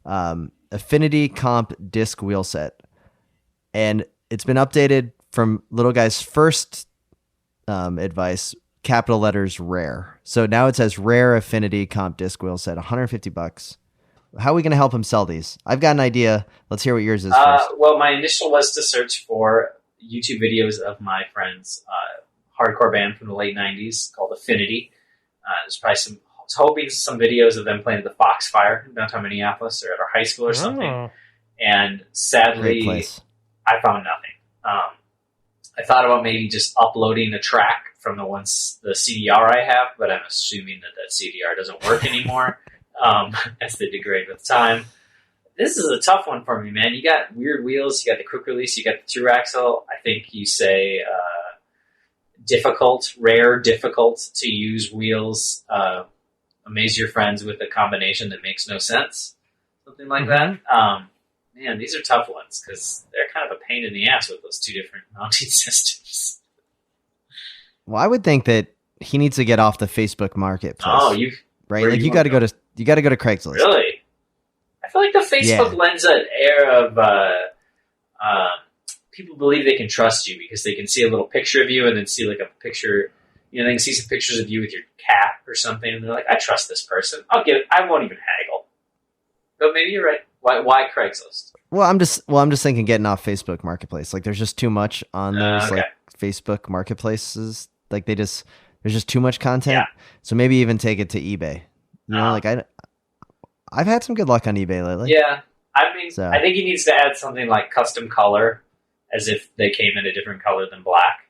Affinity Comp disc wheel set. And it's been updated from little guy's first advice, capital letters rare. So now it says rare Affinity Comp disc wheel set, $150. How are we going to help him sell these? I've got an idea. Let's hear what yours is first. Well, my initial was to search for YouTube videos of my friend's hardcore band from the late 90s called Affinity. There's probably I was hoping some videos of them playing at the Foxfire in downtown Minneapolis or at our high school or something. And sadly, I found nothing. I thought about maybe just uploading a track from the CDR I have, but I'm assuming that CDR doesn't work anymore as they degrade with time. This is a tough one for me, man. You got weird wheels, you got the quick release, you got the through axle. I think you say rare, difficult to use wheels. Amaze your friends with a combination that makes no sense. Something like that. Man, these are tough ones because they're kind of a pain in the ass with those two different mounting systems. Well, I would think that he needs to get off the Facebook Marketplace. Oh, right? Like you got to go to Craigslist. Really? I feel like the Facebook lends an air of people believe they can trust you because they can see a little picture of you and then see like a picture. They can see some pictures of you with your cat or something, and they're like, "I trust this person. I won't even haggle." But maybe you're right. Why Craigslist? Well, I'm just thinking getting off Facebook Marketplace. Like, there's just too much on those like Facebook Marketplaces. Like, there's just too much content. Yeah. So maybe even take it to eBay. I've had some good luck on eBay lately. Yeah, I mean, I think he needs to add something like custom color, as if they came in a different color than black.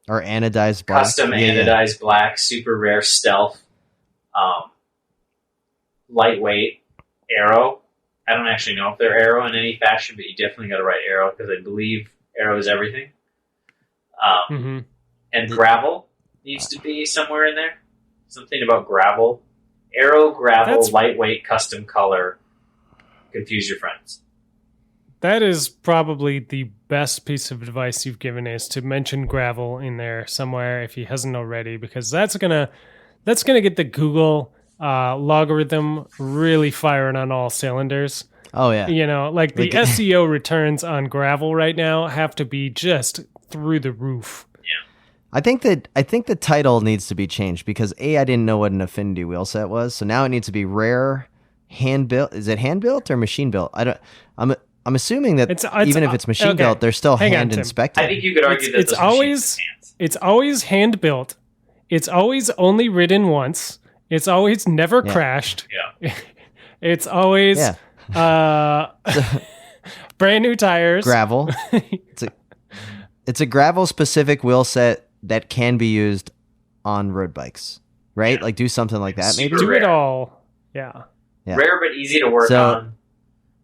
Or anodized black. Custom anodized black, super rare stealth, lightweight arrow. I don't actually know if they're arrow in any fashion, but you definitely got to write arrow because I believe arrow is everything. And gravel needs to be somewhere in there. Something about gravel. Arrow, gravel, lightweight, custom color. Confuse your friends. That is probably the best piece of advice you've given, is to mention gravel in there somewhere if he hasn't already, because that's gonna get the Google logarithm really firing on all cylinders. Oh yeah. Like the SEO returns on gravel right now have to be just through the roof. I think the title needs to be changed because I didn't know what an affinity wheel set was, so now it needs to be rare, hand built. Is it hand built or machine built? I'm assuming that even if it's machine built, they're still hand inspected. I think you could argue that it's always hand built. It's always only ridden once. It's always never crashed. Yeah. It's always brand new tires. Gravel. It's a gravel specific wheel set that can be used on road bikes, right? Like do something like that. Maybe do it all. Yeah. Rare but easy to work on.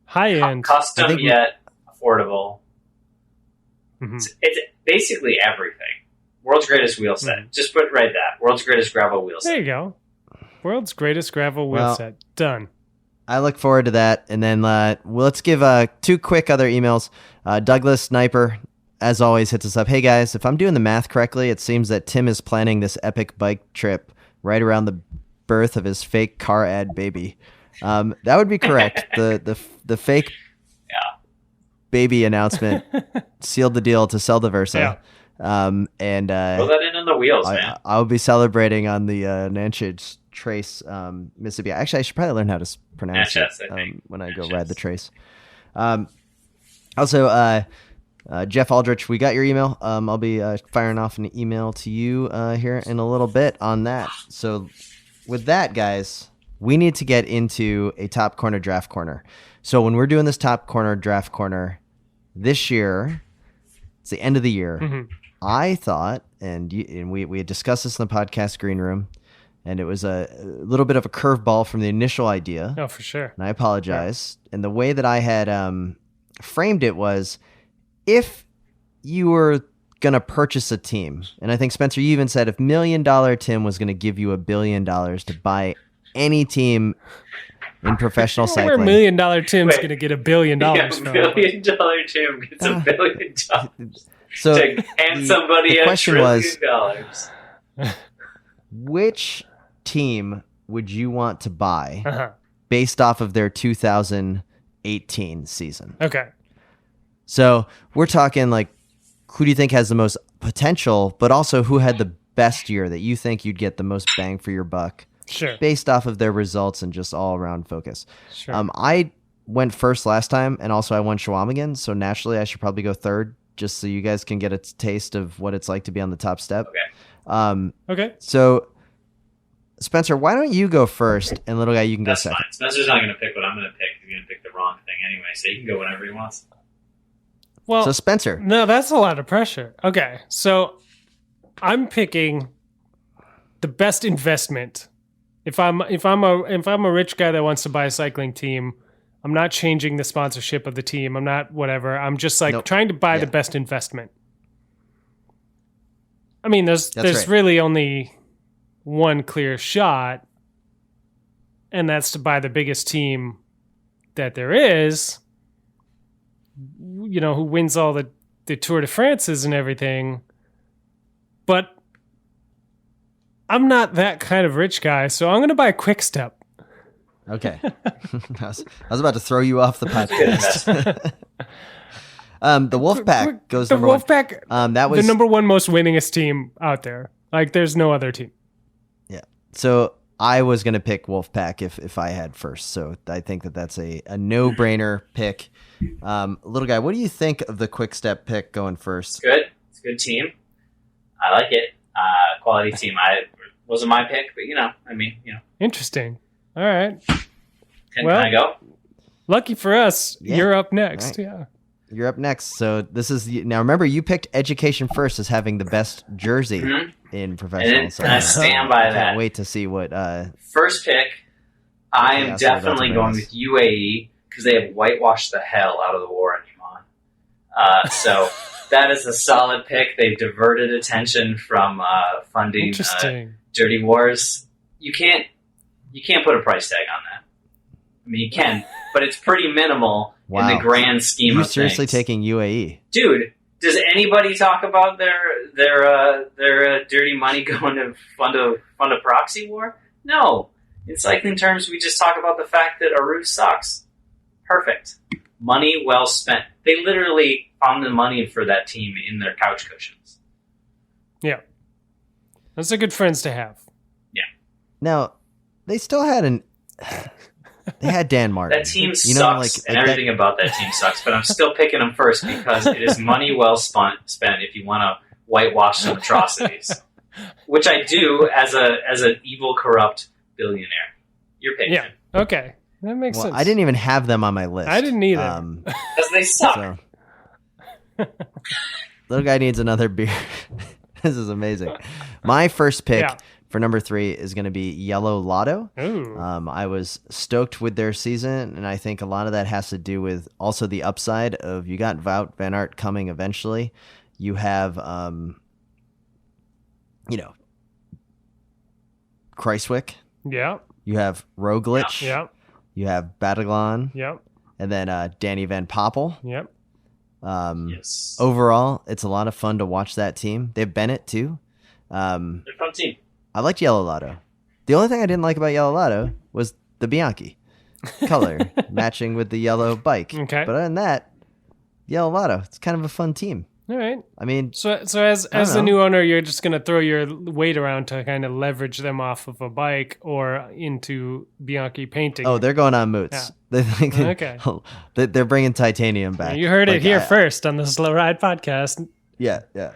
High end. Custom yet affordable. Mm-hmm. It's basically everything. World's greatest wheel set. Mm-hmm. Just write that. World's greatest gravel wheel set. There you go. World's greatest gravel wheel set. Done. I look forward to that. And then let's give 2 quick other emails. Douglas Sniper, as always, hits us up. Hey guys, if I'm doing the math correctly, it seems that Tim is planning this epic bike trip right around the birth of his fake car ad baby. That would be correct. The fake baby announcement sealed the deal to sell the Versa. Yeah. And throw that in the wheels, man. I'll be celebrating on the Natchez Trace, Mississippi. Actually, I should probably learn how to pronounce Natchez, it when I go ride the Trace. Also, Jeff Aldrich, we got your email. I'll be firing off an email to you here in a little bit on that. So with that, guys, we need to get into a top corner draft corner. So when we're doing this top corner draft corner this year, it's the end of the year. Mm-hmm. I thought, and we had discussed this in the podcast green room, and it was a little bit of a curveball from the initial idea. Oh, for sure. And I apologize. Yeah. And the way that I had framed it was, if you were going to purchase a team, and I think, Spencer, you even said if $1 Million Tim was going to give you $1 billion to buy any team in professional cycling. Where $1 Million Tim's going to get $1 billion from? $1 Million Tim gets $1 billion. So to hand somebody the question was, $1 trillion. Which team would you want to buy based off of their 2018 season? Okay. So we're talking like, who do you think has the most potential, but also who had the best year that you think you'd get the most bang for your buck? Sure. Based off of their results and just all around focus. Sure. I went first last time, and also I won Schwamigan, so naturally I should probably go third, just so you guys can get a taste of what it's like to be on the top step. Okay. Okay. So, Spencer, why don't you go first, and little guy, you can go second. Fine. Spencer's not going to pick what I'm going to pick. He's going to pick the wrong thing anyway, so he can go whenever he wants. Well, so Spencer. No, that's a lot of pressure. Okay, so I'm picking the best investment. If I'm a rich guy that wants to buy a cycling team, I'm not changing the sponsorship of the team. I'm not whatever. I'm just trying to buy the best investment. I mean, there's right. Really only one clear shot, and that's to buy the biggest team that there is. Who wins all the Tour de France's and everything. But I'm not that kind of rich guy, so I'm going to buy Quick Step. Okay. I was about to throw you off the podcast. The Wolfpack goes the number Wolfpack, one. That was the number one most winningest team out there. Like, there's no other team. Yeah. So I was going to pick Wolfpack if I had first. So I think that's a no-brainer pick. Little guy, what do you think of the Quick Step pick going first? It's good. It's a good team. I like it. Quality team. Wasn't my pick, but Interesting. All right. Can I go? Lucky for us, Yeah. you're up next. Right. Yeah. You're up next. So this is now. Remember, you picked Education First as having the best jersey in professional And I stand by that. Can't wait to see what. First pick, I am Yeah, so that's definitely what it going is. with UAE because they have whitewashed the hell out of the war in Yemen. So that is a solid pick. They've diverted attention from funding Interesting. dirty wars. You can't put a price tag on that. I mean, you can, but it's pretty minimal in the grand scheme You of seriously things. taking UAE? Dude, does anybody talk about their dirty money going to fund a proxy war? No. In cycling terms, we just talk about the fact that Aru sucks. Perfect. Money well spent. They literally found the money for that team in their couch cushions. Yeah. Those are good friends to have. Now, they still had they had Dan Martin. That team sucks, and everything about that team sucks. But I'm still picking them first because it is money well spent if you want to whitewash some atrocities, which I do as an evil, corrupt billionaire. You're picking Yeah. Okay. That makes sense. I didn't even have them on my list. I didn't either. because they suck. So. Little guy needs another beer. This is amazing. My first pick for number 3 is going to be Yellow Lotto. Ooh. I was stoked with their season, and I think a lot of that has to do with also the upside of you got Wout van Aert coming eventually. You have, Kruijswijk. Yeah. You have Roglic. Yeah. You have Bataglan. Yep. And then Danny Van Poppel. Yep. Yes. Overall, it's a lot of fun to watch that team. They have Bennett, too. They're a fun team. I liked Yellow Lotto. The only thing I didn't like about Yellow Lotto was the Bianchi color matching with the yellow bike. Okay. But other than that, Yellow Lotto, it's kind of a fun team. All right. I mean, So as the new owner, you're just gonna throw your weight around to kind of leverage them off of a bike or into Bianchi painting. oh, they're going on moots. Yeah. Okay. They're bringing titanium back. You heard it Like, here first on the Slow Ride podcast. Yeah. All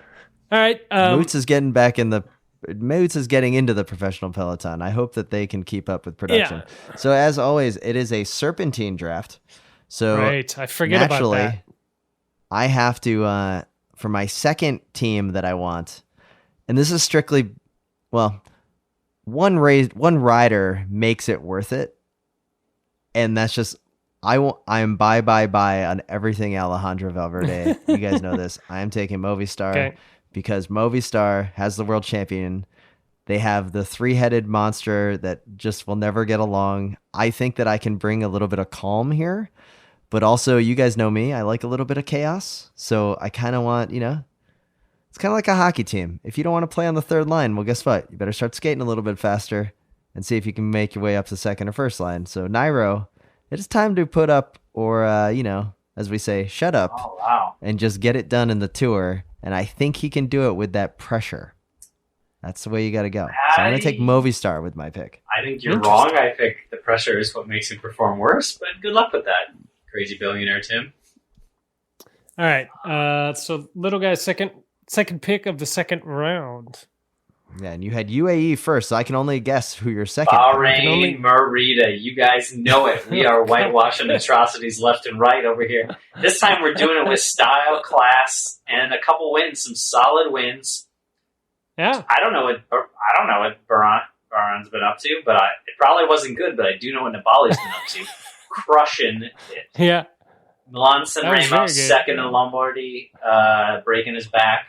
right. Moots is getting back in the. Moots is getting into the professional peloton. I hope that they can keep up with production. Yeah. So as always, it is a serpentine draft. So Right. I forget about naturally, that. I have to for my second team that I want, and this is strictly, well, one rider makes it worth it, and that's just I'm buy on everything Alejandro Valverde. You guys know this. I am taking Movistar. Okay. Because Movistar has the world champion. They have the 3-headed monster that just will never get along. I think that I can bring a little bit of calm here, but also you guys know me. I like a little bit of chaos. So I kind of want, it's kind of like a hockey team. If you don't want to play on the third line, well, guess what? You better start skating a little bit faster and see if you can make your way up to second or first line. So Nairo, it is time to put up or, as we say, shut up. Oh, wow. And just get it done in the Tour. And I think he can do it with that pressure. That's the way you got to go. So I'm going to take Movistar with my pick. I think you're wrong. I think the pressure is what makes him perform worse, but good luck with that, crazy billionaire Tim. All right. So little guy's second pick of the second round. Yeah, and you had UAE first, so I can only guess who your second. Bahrain Merida. You guys know it. We are whitewashing atrocities left and right over here. This time we're doing it with style, class, and a couple wins, some solid wins. Yeah. I don't know what Bahrain's been up to, but it probably wasn't good. But I do know what Nibali's been up to, crushing it. Yeah. Milan San That was Remo very good. second in Lombardy, breaking his back.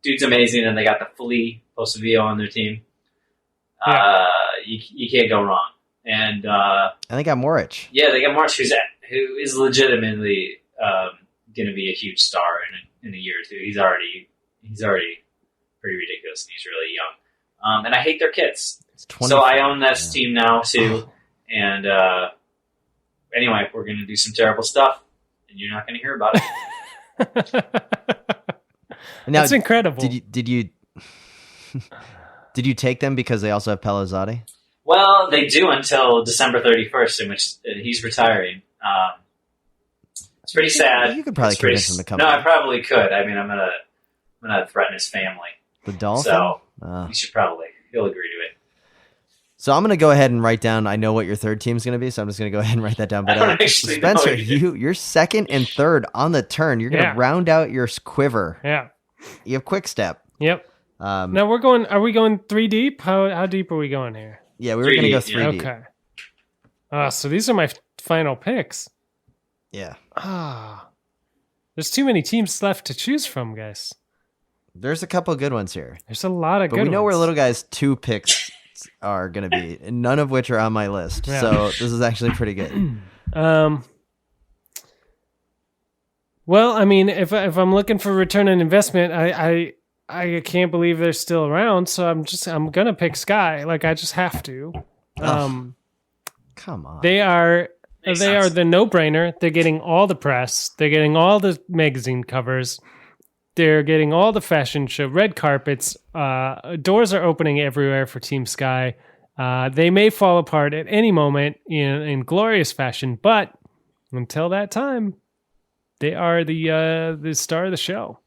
Dude's amazing, and they got the Flea Posavio on their team. You can't go wrong. And they got Moritz. Yeah, they got Moritz, who is legitimately going to be a huge star in a year or two. He's already pretty ridiculous, and he's really young. And I hate their kits. It's So I 24. own this team now too. And anyway, we're going to do some terrible stuff, and you're not going to hear about it. Now, That's incredible. Did you did you take them because they also have Pellizzati? Well, they do until December 31st, in which he's retiring. It's pretty sad. You could probably It's pretty convince him to come No, back. I probably could. I mean, I'm gonna threaten his family. The Dolphin? So Oh. you should probably. He'll agree to it. So I'm going to go ahead and write down, I know what your third team's going to be, so I'm just going to go ahead and write that down. But I don't actually know Spencer, either. you're second and third on the turn. You're going to Yeah. round out your quiver. Yeah. You have quick step. Yep. Now are we going 3 deep? How deep are we going here? Yeah, we were going to go 3D, 3 yeah. deep. Okay. So these are my final picks. Yeah. There's too many teams left to choose from, guys. There's a couple good ones here. There's a lot of But good we know ones. where Little Guy's 2 picks are going to be, and none of which are on my list. Yeah. So this is actually pretty good. Well, I mean, if I'm looking for return on investment, I can't believe they're still around, so I'm gonna pick Sky. Like I just have to. Come on. They are Makes they are sense. the no-brainer. They're getting all the press. They're getting all the magazine covers. They're getting all the fashion show, red carpets. Doors are opening everywhere for Team Sky. They may fall apart at any moment in glorious fashion, but until that time, they are the star of the show.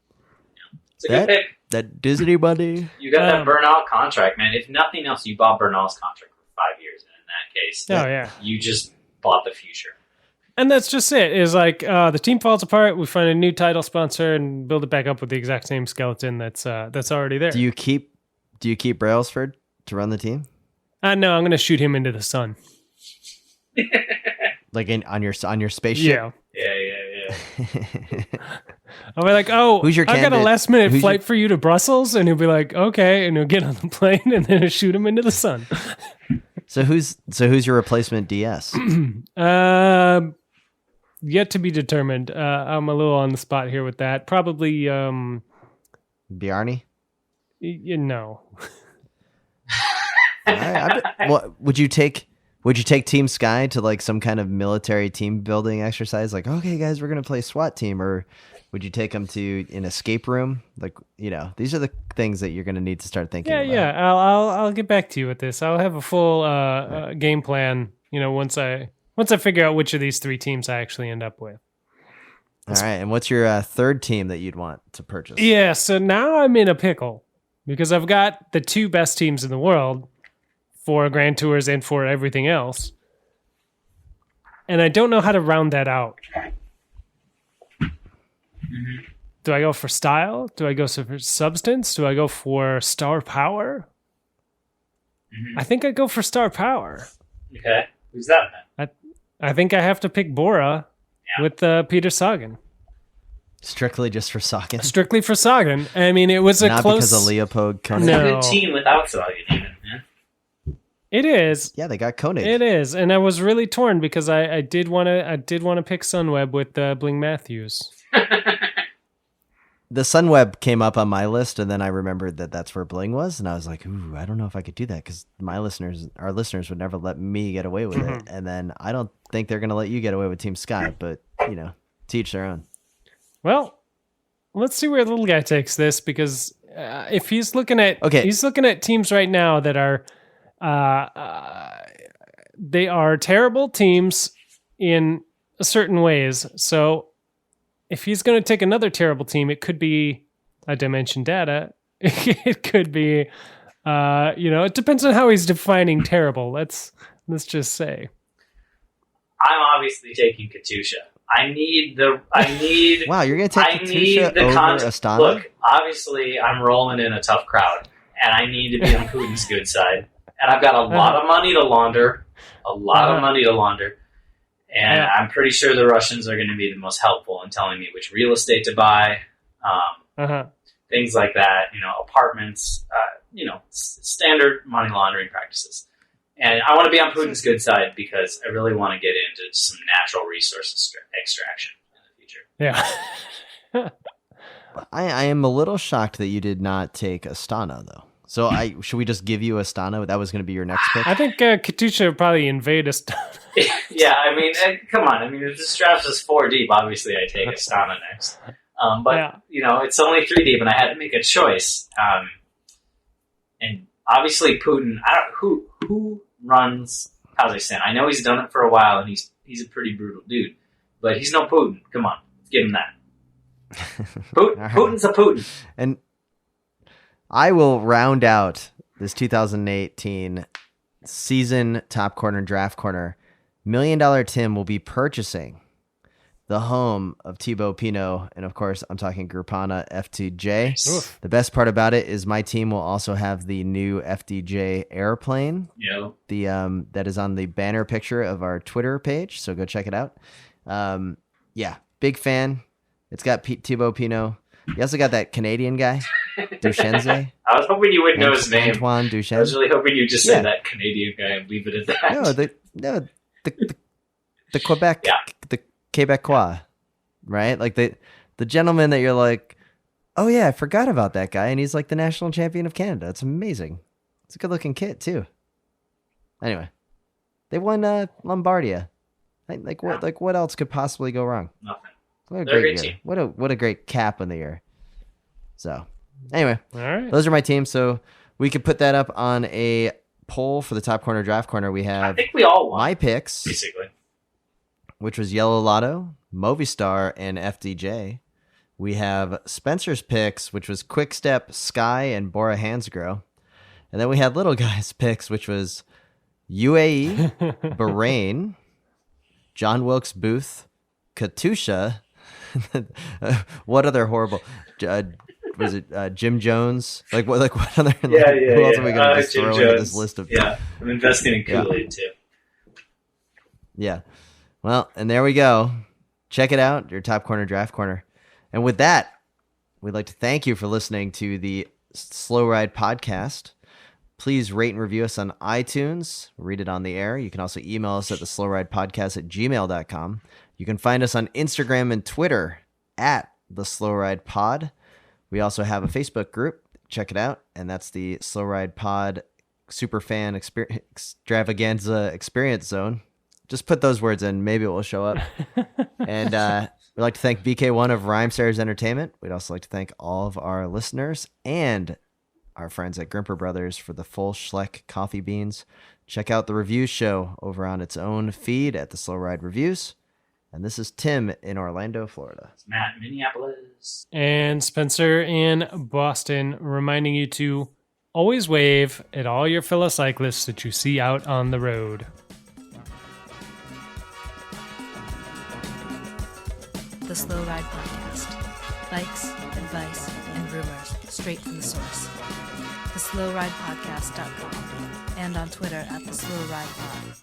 It's a good pick. That Disney money. You got that Bernal contract, man. If nothing else, you bought Bernal's contract for 5 years, and in that case, Oh yeah. you just bought the future. And that's just it. Is like the team falls apart, we find a new title sponsor and build it back up with the exact same skeleton that's already there. Do you keep Brailsford to run the team? No, I'm gonna shoot him into the sun. Like on your spaceship? Yeah. Yeah. I'll be like, Who's your I got a candidate? last minute Who's flight for you to Brussels, and he'll be like, okay, and he'll get on the plane and then he'll shoot him into the sun. So who's your replacement DS? Yet to be determined. I'm a little on the spot here with that. Probably, Bjarni? No. All right, what would you take Team Sky to like some kind of military team building exercise? Like, okay, guys, we're gonna play SWAT team, or would you take them to an escape room? Like, these are the things that you're gonna need to start thinking about. Yeah. I'll get back to you with this. I'll have a full game plan. Once I figure out which of these 3 teams I actually end up with. All right, and what's your third team that you'd want to purchase? Yeah. So now I'm in a pickle because I've got the 2 best teams in the world for Grand Tours and for everything else. And I don't know how to round that out. Mm-hmm. Do I go for style? Do I go for substance? Do I go for star power? Mm-hmm. I think I go for star power. Okay. Who's that, man? I think I have to pick Bora with Peter Sagan. Strictly just for Sagan? Strictly for Sagan. I mean, it was a Not close... because of Leopold Koenig? It's No. a good team without Sagan, even. Yeah? It is. Yeah, they got Koenig. It is, and I was really torn because I did want to pick Sunweb with Bling Matthews. The Sunweb came up on my list, and then I remembered that that's where Bling was, and I was like, "Ooh, I don't know if I could do that because our listeners would never let me get away with it." And then I don't think they're going to let you get away with Team Sky, but teach their own. Well, let's see where the little guy takes this because if he's looking at teams right now that are they are terrible teams in certain ways. So if he's going to take another terrible team, it could be a Dimension Data. It could be, it depends on how he's defining terrible. Let's just say. I'm obviously taking Katusha. I need. Wow, you're going to take Katusha over Astana? Look, obviously, I'm rolling in a tough crowd, and I need to be on Putin's good side. And I've got a lot of money to launder. And I'm pretty sure the Russians are going to be the most helpful in telling me which real estate to buy, things like that, apartments, standard money laundering practices. And I want to be on Putin's good side because I really want to get into some natural resource extraction in the future. Yeah. I am a little shocked that you did not take Astana, though. So should we just give you Astana? That was going to be your next pick. I think Katusha would probably invade us. Yeah, I mean, come on. I mean, if this draft is 4 deep, obviously I take Astana next. But it's only 3 deep, and I had to make a choice. And obviously Putin. Who runs Kazakhstan? I know he's done it for a while, and he's a pretty brutal dude. But he's no Putin. Come on, let's give him that. Putin's a Putin. And I will round out this 2018 season top corner draft corner. $1 Million Tim will be purchasing the home of Thibaut Pinot, and of course, I'm talking Groupana FTJ. Oof. The best part about it is my team will also have the new FDJ airplane. Yeah. That is on the banner picture of our Twitter page, so go check it out. Yeah, big fan. It's got Thibaut Pinot. You also got that Canadian guy, Duchesne. I was hoping you would know his name. Antoine I Duchesne. was really hoping you'd just say that Canadian guy and leave it at that. The Quebec, the Quebecois, right? Like the gentleman that you're like, oh yeah, I forgot about that guy, and he's like the national champion of Canada. It's amazing. It's a good looking kit too. Anyway, they won Lombardia. Like what else could possibly go wrong? Nothing. What a They're a great great year. team. What a great cap on the year. So anyway, All right. those are my teams. So we could put that up on a poll for the top corner draft corner. We I have think we all won, my picks, basically. which was Yellow Lotto, Movistar, and FDJ. We have Spencer's picks, which was Quick Step, Sky, and Bora Hansgrohe. And then we had Little Guy's picks, which was UAE, Bahrain, John Wilkes Booth, Katusha. What other horrible? Was it Jim Jones? Like what other? Who else are we going to just throw into this list of? Yeah, I'm investing in Kool-Aid too. Yeah. Well, and there we go. Check it out, your top corner draft corner. And with that, we'd like to thank you for listening to the Slow Ride podcast. Please rate and review us on iTunes. Read it on the air. You can also email us at theslowridepodcast@gmail.com. You can find us on Instagram and Twitter at the Slow Ride Pod. We also have a Facebook group. Check it out. And that's the Slow Ride Pod Superfan Extravaganza Experience Zone. Just put those words in. Maybe it will show up. And we'd like to thank VK1 of Rhymesayers Entertainment. We'd also like to thank all of our listeners and our friends at Grimpeur Bros for the full Schleck coffee beans. Check out the review show over on its own feed at the Slow Ride Reviews. And this is Tim in Orlando, Florida. It's Matt in Minneapolis. And Spencer in Boston, reminding you to always wave at all your fellow cyclists that you see out on the road. The Slow Ride Podcast. Bikes, advice, and rumors straight from the source. TheSlowRidePodcast.com and on Twitter at TheSlowRidePod.